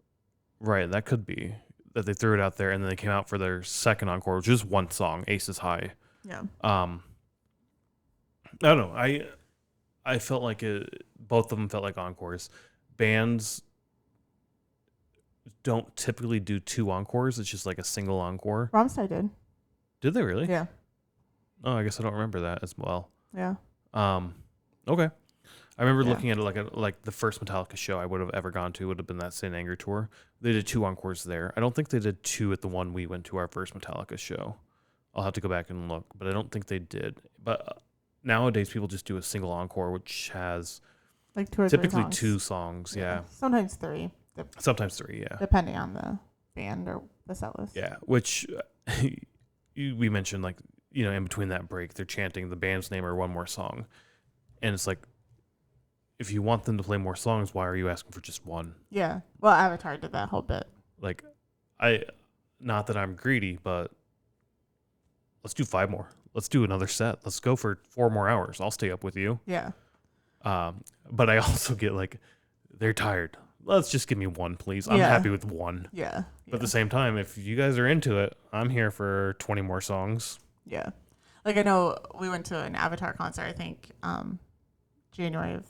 Right, that could be. That they threw it out there, and then they came out for their second encore, which is one song, Aces High. Yeah. I don't know. I felt like both of them felt like encores. Bands don't typically do two encores. It's just like a single encore. Rammstein did. Did they really? Yeah. Oh, I guess I don't remember that as well. Yeah. Okay. I remember looking at it like the first Metallica show I would have ever gone to would have been that Saint Anger tour. They did two encores there. I don't think they did two at the one we went to our first Metallica show. I'll have to go back and look, but I don't think they did. But nowadays people just do a single encore, which has like two or typically three songs. 2 songs. Yeah. Sometimes 3. Sometimes 3. Yeah. Depending on the band or the set list. Yeah. Which we mentioned, like, you know, in between that break, they're chanting the band's name or one more song, and it's like, if you want them to play more songs, why are you asking for just one? Yeah. Well, Avatar did that whole bit. Like, not that I'm greedy, but let's do 5 more. Let's do another set. Let's go for 4 more hours. I'll stay up with you. Yeah. But I also get like, they're tired. Let's just give me 1, please. I'm happy with 1. Yeah. But at the same time, if you guys are into it, I'm here for 20 more songs. Yeah. Like, I know we went to an Avatar concert, I think, January of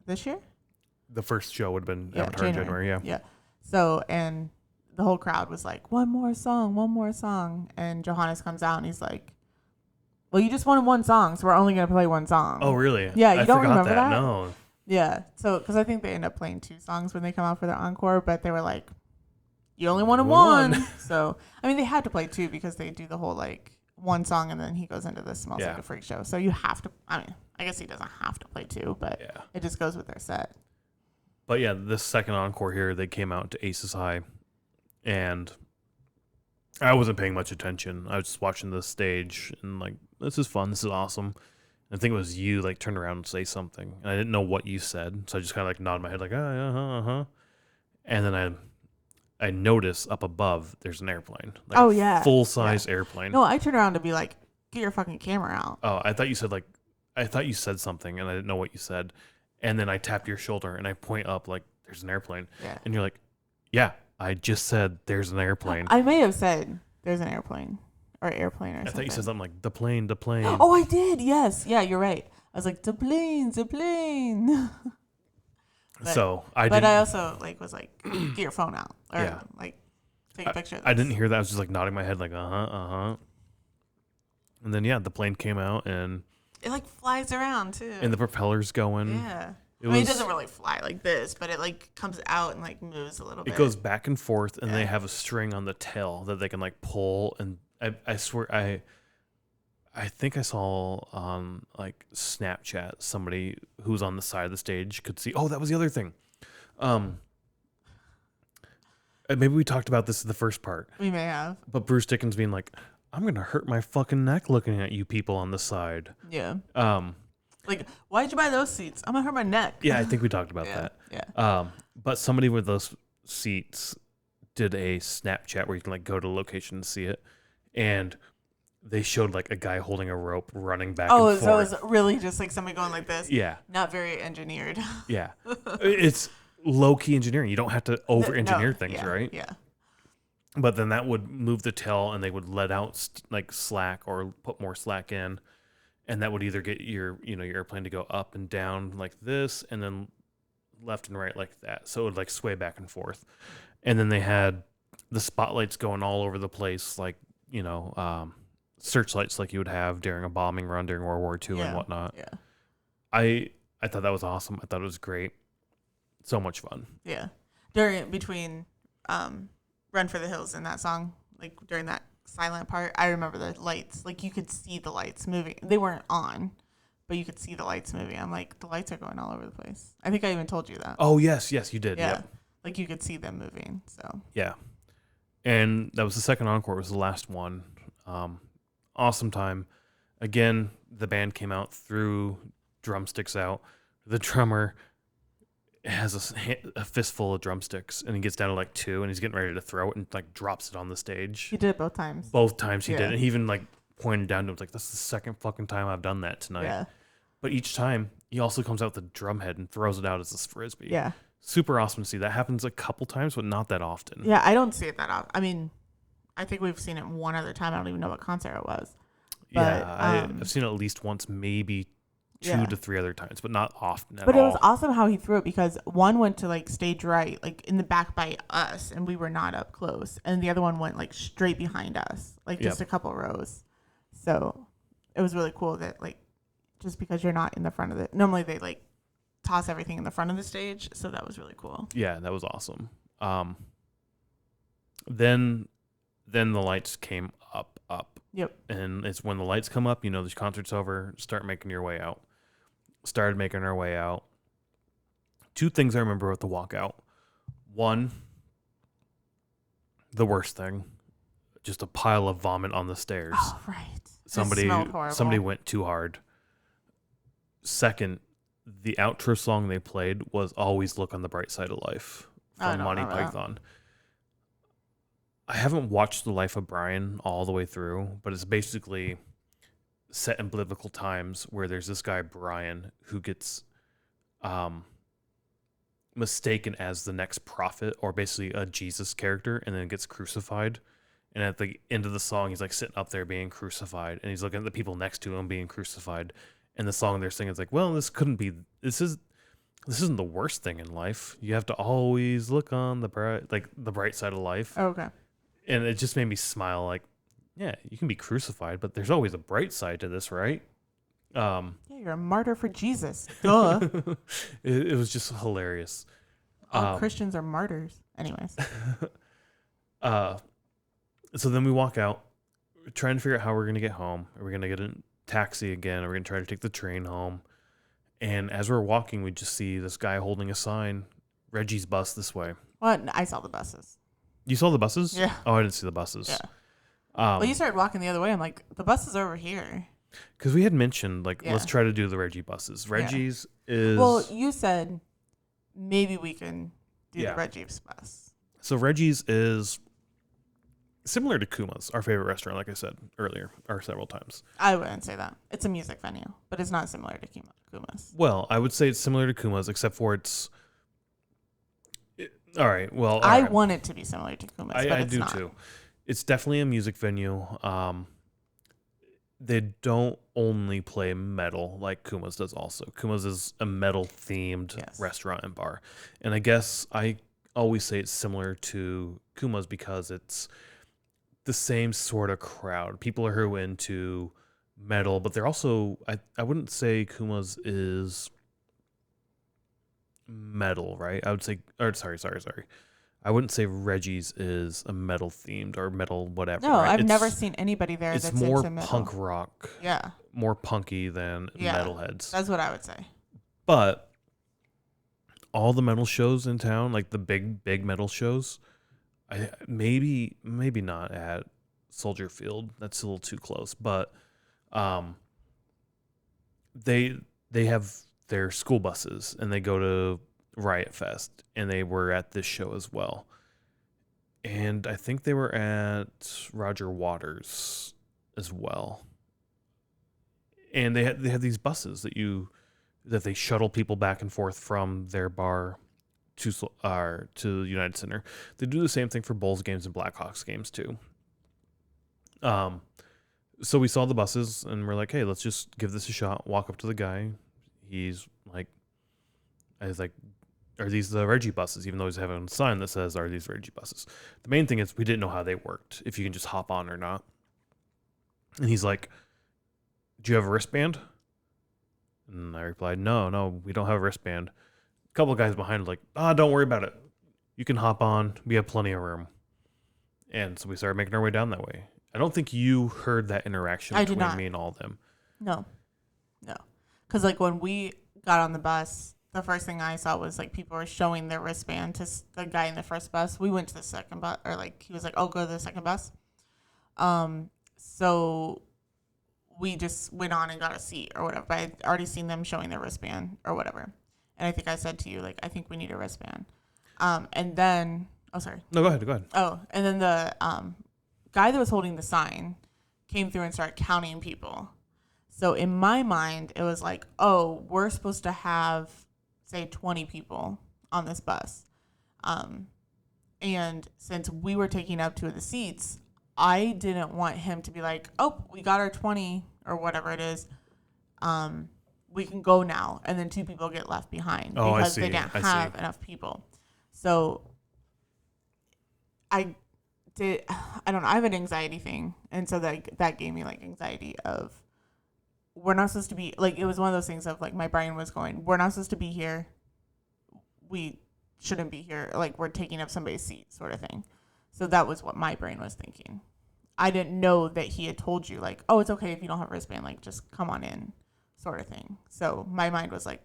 this year? The first show would have been Avatar in January, yeah. Yeah. So, and the whole crowd was like, one more song. And Johannes comes out and he's like, well, you just wanted 1 song, so we're only going to play 1 song. Oh, really? Yeah, you don't remember that? No. Yeah. So, because I think they end up playing 2 songs when they come out for their encore, but they were like, you only wanted 1. So, I mean, they had to play 2 because they do the whole, like, 1 song and then he goes into This Smells Like a Freak Show. So you have to, I mean, I guess he doesn't have to play 2, but it just goes with their set. But yeah, this second encore here, they came out to Aces High, and I wasn't paying much attention. I was just watching the stage and like, this is fun, this is awesome. And I think it was you like turned around and say something, and I didn't know what you said, so I just kind of like nodded my head like, and then I notice up above there's an airplane, like full size airplane. No, I turned around to be like, get your fucking camera out. Oh, I thought you said something, and I didn't know what you said. And then I tap your shoulder and I point up like there's an airplane. Yeah. And you're like, yeah, I just said there's an airplane. I may have said there's an airplane or airplane or I something. thought you said something like the plane, the plane. Oh, I did. Yes. Yeah, you're right. I was like, the plane, the plane. So But I also was like, get your phone out or Yeah. like take a picture of this. I didn't hear that. I was just like nodding my head like, uh-huh. And then, yeah, the plane came out and It like flies around too. the propeller's going. Yeah. It doesn't really fly like this, but it like comes out and like moves a little bit. It goes back and forth, and they have a string on the tail that they can like pull. And I swear, I think I saw on like Snapchat somebody who's on the side of the stage could see. Oh, that was the other thing. Maybe we talked about this in the first part. We may have. But Bruce Dickens being like, I'm gonna hurt my fucking neck looking at you people on the side. Yeah. Like, why'd you buy those seats? I'm gonna hurt my neck. Yeah, I think we talked about that. Yeah. But somebody with those seats did a Snapchat where you can like go to the location and see it, and they showed like a guy holding a rope running back and forth. So it was really just like somebody going like this? Yeah. Not very engineered. Yeah. It's low-key engineering. You don't have to over-engineer things, right? Yeah. But then that would move the tail, and they would let out like slack or put more slack in, and that would either get your airplane to go up and down like this, and then left and right like that. So it would like sway back and forth. And then they had the spotlights going all over the place, like searchlights like you would have during a bombing run during World War II and whatnot. Yeah. I thought that was awesome. I thought it was great. So much fun. Yeah. Between Run for the Hills and that song, like during that silent part, I remember the lights. Like you could see the lights moving. They weren't on, but you could see the lights moving. I'm like, the lights are going all over the place. I think I even told you that. Oh, yes, you did. Yeah. Yep. Like you could see them moving. So yeah. And that was the second encore. It was the last one. Awesome time. Again, the band came out, threw drumsticks out. The drummer has a fistful of drumsticks, and he gets down to like 2, and he's getting ready to throw it, and like drops it on the stage. he did it both times. Both times he did, and he even like pointed down to him, like, "That's the second fucking time I've done that tonight." Yeah. But each time, he also comes out with the drum head and throws it out as a frisbee. Yeah. Super awesome to see. That happens a couple times, but not that often. Yeah, I don't see it that often. I mean, I think we've seen it one other time. I don't even know what concert it was. But, yeah, I've seen it at least once, maybe 2 to 3 other times, but not often at all. But it was awesome how he threw it, because one went to like stage right, like in the back by us, and we were not up close, and the other one went like straight behind us, like just a couple rows. So it was really cool that like just because you're not in the front of it, normally they like toss everything in the front of the stage, so that was really cool. Yeah, that was awesome. Then the lights came up. Yep. And it's when the lights come up, the concert's over, start making your way out. Started making our way out. 2 things I remember about the walkout. 1, the worst thing, just a pile of vomit on the stairs. Oh, right. Somebody went too hard. 2nd, the outro song they played was "Always Look on the Bright Side of Life" from Monty Python. I haven't watched The Life of Brian all the way through, but it's basically set in biblical times where there's this guy Brian who gets mistaken as the next prophet, or basically a Jesus character, and then gets crucified. And at the end of the song, he's like sitting up there being crucified, and he's looking at the people next to him being crucified. And the song they're singing is like, well, this isn't the worst thing in life. You have to always look on the bright side of life. Oh, okay. And it just made me smile, like, yeah, you can be crucified, but there's always a bright side to this, right? Yeah, you're a martyr for Jesus. Duh. It was just hilarious. All Christians are martyrs. Anyways. So then we walk out, trying to figure out how we're going to get home. Are we going to get a taxi again? Are we going to try to take the train home? And as we're walking, we just see this guy holding a sign, "Reggie's bus this way." Well, I saw the buses. You saw the buses? Yeah. Oh, I didn't see the buses. Yeah. Well, you started walking the other way. I'm like, the bus is over here. Because we had mentioned, let's try to do the Reggie buses. Reggie's is... Well, you said maybe we can do the Reggie's bus. So Reggie's is similar to Kuma's, our favorite restaurant, like I said earlier, or several times. I wouldn't say that. It's a music venue, but it's not similar to Kuma's. Well, I would say it's similar to Kuma's, except for All right. Well, all I right. want it to be similar to Kuma's, but I it's do not. too. It's definitely a music venue. They don't only play metal like Kuma's does also. Kuma's is a metal themed Yes. restaurant and bar. And I guess I always say it's similar to Kuma's because it's the same sort of crowd. People are who are into metal, but they're also I wouldn't say Kuma's is metal, right? I would say or sorry. I wouldn't say Reggie's is a metal themed or metal whatever, No, right? I've never seen anybody there It's that's more into punk metal. rock, Yeah. more punky than Yeah. metalheads. That's what I would say. But all the metal shows in town, like the big metal shows, I maybe not at Soldier Field. That's a little too close, but um they they have their school buses and they go to Riot Fest and they were at this show as well. And I think they were at Roger Waters as well. And they had these buses that they shuttle people back and forth from their bar to the United Center. They do the same thing for Bulls games and Blackhawks games too. Um, so we saw the buses and we're like, hey, let's just give this a shot. Walk up to the guy. He's like, I was like, are these the Reggie buses? Even though he's having a sign that says, are these Reggie buses? The main thing is we didn't know how they worked, if you can just hop on or not. And he's like, do you have a wristband? And I replied, no, we don't have a wristband. A couple of guys behind like, don't worry about it. You can hop on. We have plenty of room. And so we started making our way down that way. I don't think you heard that interaction I did between not. me and all of them. No. No. Because, like, when we got on the bus, the first thing I saw was, like, people were showing their wristband to the guy in the first bus. We went to the second bus, or, like, he was like, oh, go to the second bus. So we just went on and got a seat or whatever. But I'd already seen them showing their wristband or whatever. And I think I said to you, like, I think we need a wristband. And then, oh, sorry. No, go ahead. Oh, and then the guy that was holding the sign came through and started counting people. So in my mind, it was like, oh, we're supposed to have, say, 20 people on this bus. And since we were taking up two of the seats, I didn't want him to be like, oh, we got our 20 or whatever it is. We can go now. And then two people get left behind because they didn't have enough people. So I don't know. I have an anxiety thing. And so that gave me like anxiety of, we're not supposed to be, like, it was one of those things of like my brain was going, we're not supposed to be here. We shouldn't be here. Like, we're taking up somebody's seat sort of thing. So that was what my brain was thinking. I didn't know that he had told you like, oh, it's okay if you don't have a wristband, like just come on in sort of thing. So my mind was like,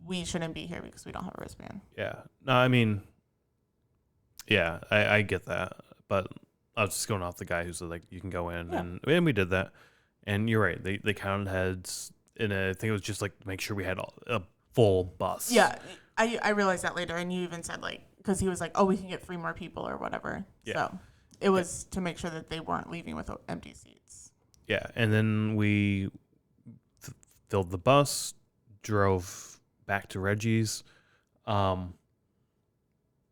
we shouldn't be here because we don't have a wristband. Yeah. No, I mean, yeah, I get that. But I was just going off the guy who said, like, you can go in. Yeah. And we did that. And you're right. They counted heads. And I think it was just, like, make sure we had a full bus. Yeah. I realized that later. And you even said, like, because he was like, oh, we can get 3 more people or whatever. Yeah. So it was to make sure that they weren't leaving with empty seats. Yeah. And then we filled the bus, drove back to Reggie's.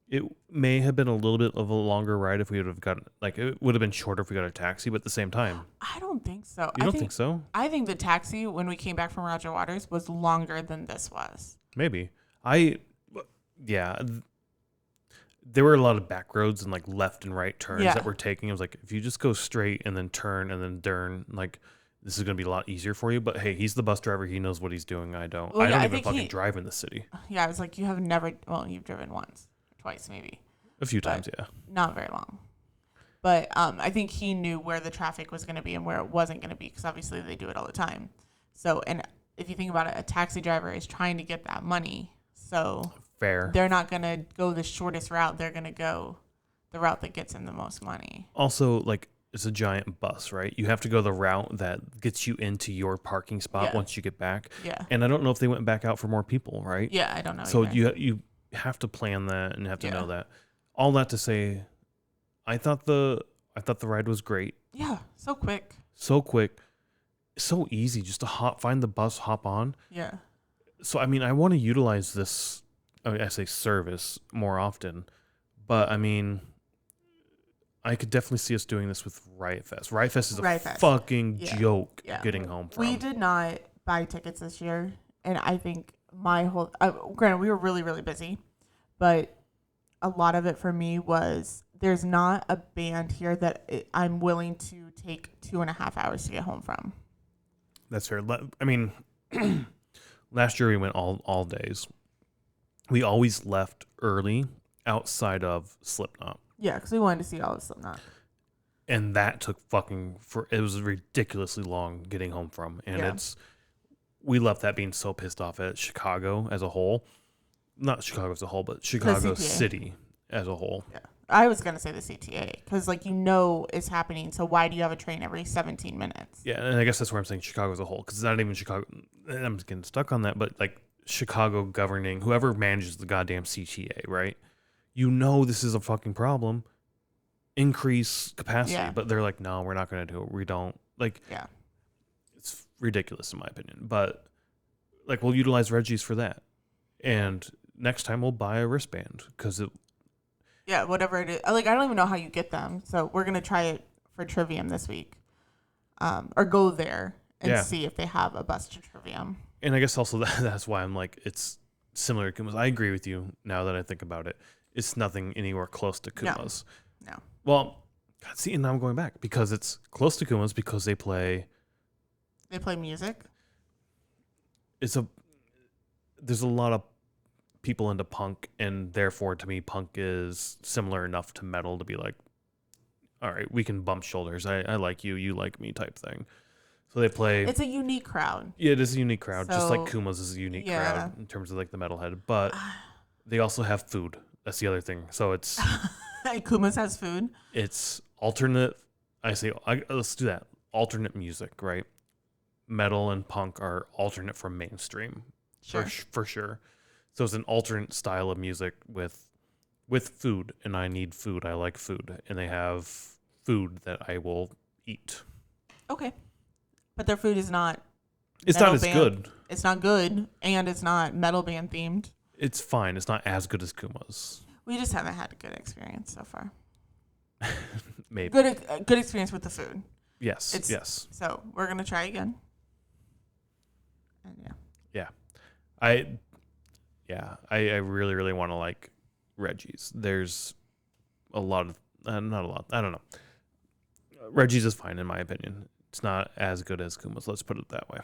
It may have been a little bit of a longer ride if we would have gotten, like, it would have been shorter if we got a taxi, but at the same time. I don't think so. You don't think so? I think the taxi, when we came back from Roger Waters, was longer than this was. Maybe. Yeah. There were a lot of back roads and, like, left and right turns that we're taking. It was like, if you just go straight and then turn and then turn, like, this is going to be a lot easier for you. But, hey, he's the bus driver. He knows what he's doing. I don't. Well, I don't even fucking drive in the city. Yeah, I was like, you've driven once. Twice maybe. A few times, yeah. Not very long. But I think he knew where the traffic was going to be and where it wasn't going to be because obviously they do it all the time. So, and if you think about it, a taxi driver is trying to get that money. So fair. They're not going to go the shortest route. They're going to go the route that gets them the most money. Also, like, it's a giant bus, right? You have to go the route that gets you into your parking spot once you get back. Yeah. And I don't know if they went back out for more people, right? Yeah, I don't know. So either. you have to plan that and have to know that. All that to say, I thought the ride was great. Yeah, so quick. So quick. So easy just to find the bus, hop on. Yeah. So I mean, I want to utilize this, I say service more often. But I mean, I could definitely see us doing this with Riot Fest. Riot Fest is a Riot Fest. fucking Yeah. joke Yeah. getting home from. We did not buy tickets this year, and I think my whole granted we were really really busy, but a lot of it for me was there's not a band here that I'm willing to take 2.5 hours to get home from. That's fair. I mean, last year we went all days. We always left early outside of Slipknot. Yeah, because we wanted to see all of Slipknot. And that took it was ridiculously long getting home from. And we left that being so pissed off at Chicago as a whole. Not Chicago as a whole, but Chicago City as a whole. Yeah. I was going to say the CTA because, like, it's happening. So why do you have a train every 17 minutes? Yeah, and I guess that's where I'm saying Chicago as a whole because it's not even Chicago. I'm getting stuck on that, but, like, Chicago governing, whoever manages the goddamn CTA, right? This is a fucking problem. Increase capacity, but they're like, no, we're not going to do it. We don't it's ridiculous in my opinion, but like we'll utilize Reggie's for that, and next time we'll buy a wristband because whatever it is. Like, I don't even know how you get them, so we're gonna try it for Trivium this week, or go there and see if they have a bus to Trivium. And I guess also that's why I'm like, it's similar to Kuma's. I agree with you now that I think about it. It's nothing anywhere close to Kuma's. No. Well, see, and now I'm going back because it's close to Kuma's because they play music. There's a lot of people into punk, and therefore to me punk is similar enough to metal to be like, all right, we can bump shoulders. I like you, you like me type thing. So they play. It's a unique crowd. Yeah, it is a unique crowd, just like Kuma's is a unique crowd in terms of like the metalhead. But they also have food. That's the other thing. So it's Kuma's has food. It's alternate. Let's do that. Alternate music, right? Metal and punk are alternate from mainstream, for sure. So it's an alternate style of music with food, and I need food. I like food, and they have food that I will eat. Okay, but their food is not. It's not as good. It's not good, and it's not metal band themed. It's fine. It's not as good as Kuma's. We just haven't had a good experience so far. Maybe good experience with the food. Yes. Yes. So we're gonna try again. And I really, really want to like Reggie's. There's a lot of not a lot. I don't know. Reggie's is fine in my opinion. It's not as good as Kuma's. Let's put it that way.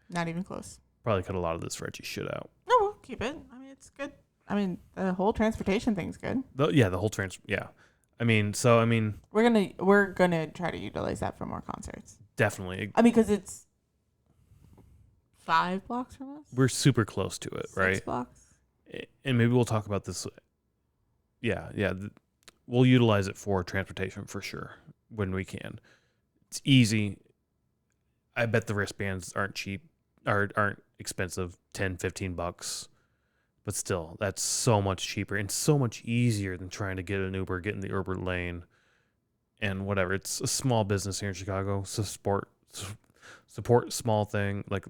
Not even close. Probably cut a lot of this Reggie shit out. No, we'll keep it. I mean, it's good. I mean, the whole transportation thing's good. The whole yeah. I mean, we're gonna try to utilize that for more concerts. Definitely. I mean, because it's 5 blocks from us. We're super close to it, 6 right? 6 blocks. And maybe we'll talk about this. Yeah. We'll utilize it for transportation for sure when we can. It's easy. I bet the wristbands aren't cheap, or aren't expensive, $10-15. But still, that's so much cheaper and so much easier than trying to get an Uber, get in the Uber lane, and whatever. It's a small business here in Chicago. So support small thing, like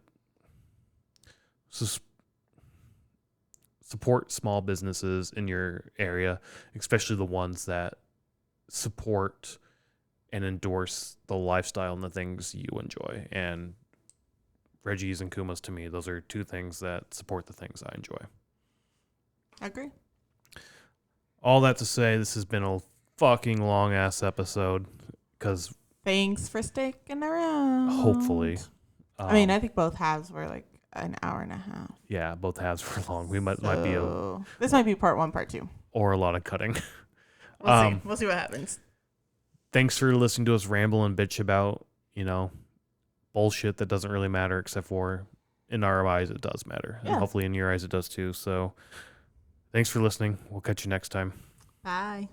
support small businesses in your area, especially the ones that support and endorse the lifestyle and the things you enjoy. And Reggie's and Kuma's, to me, those are two things that support the things I enjoy. I agree. All that to say, this has been a fucking long ass episode. Because thanks for sticking around. Hopefully, I mean, I think both halves were like an hour and a half. Yeah, both halves were long. Might be this might be part 1, part 2, or a lot of cutting. We'll see. We'll see what happens. Thanks for listening to us ramble and bitch about bullshit that doesn't really matter, except for in our eyes it does matter, and hopefully in your eyes it does too. So. Thanks for listening. We'll catch you next time. Bye.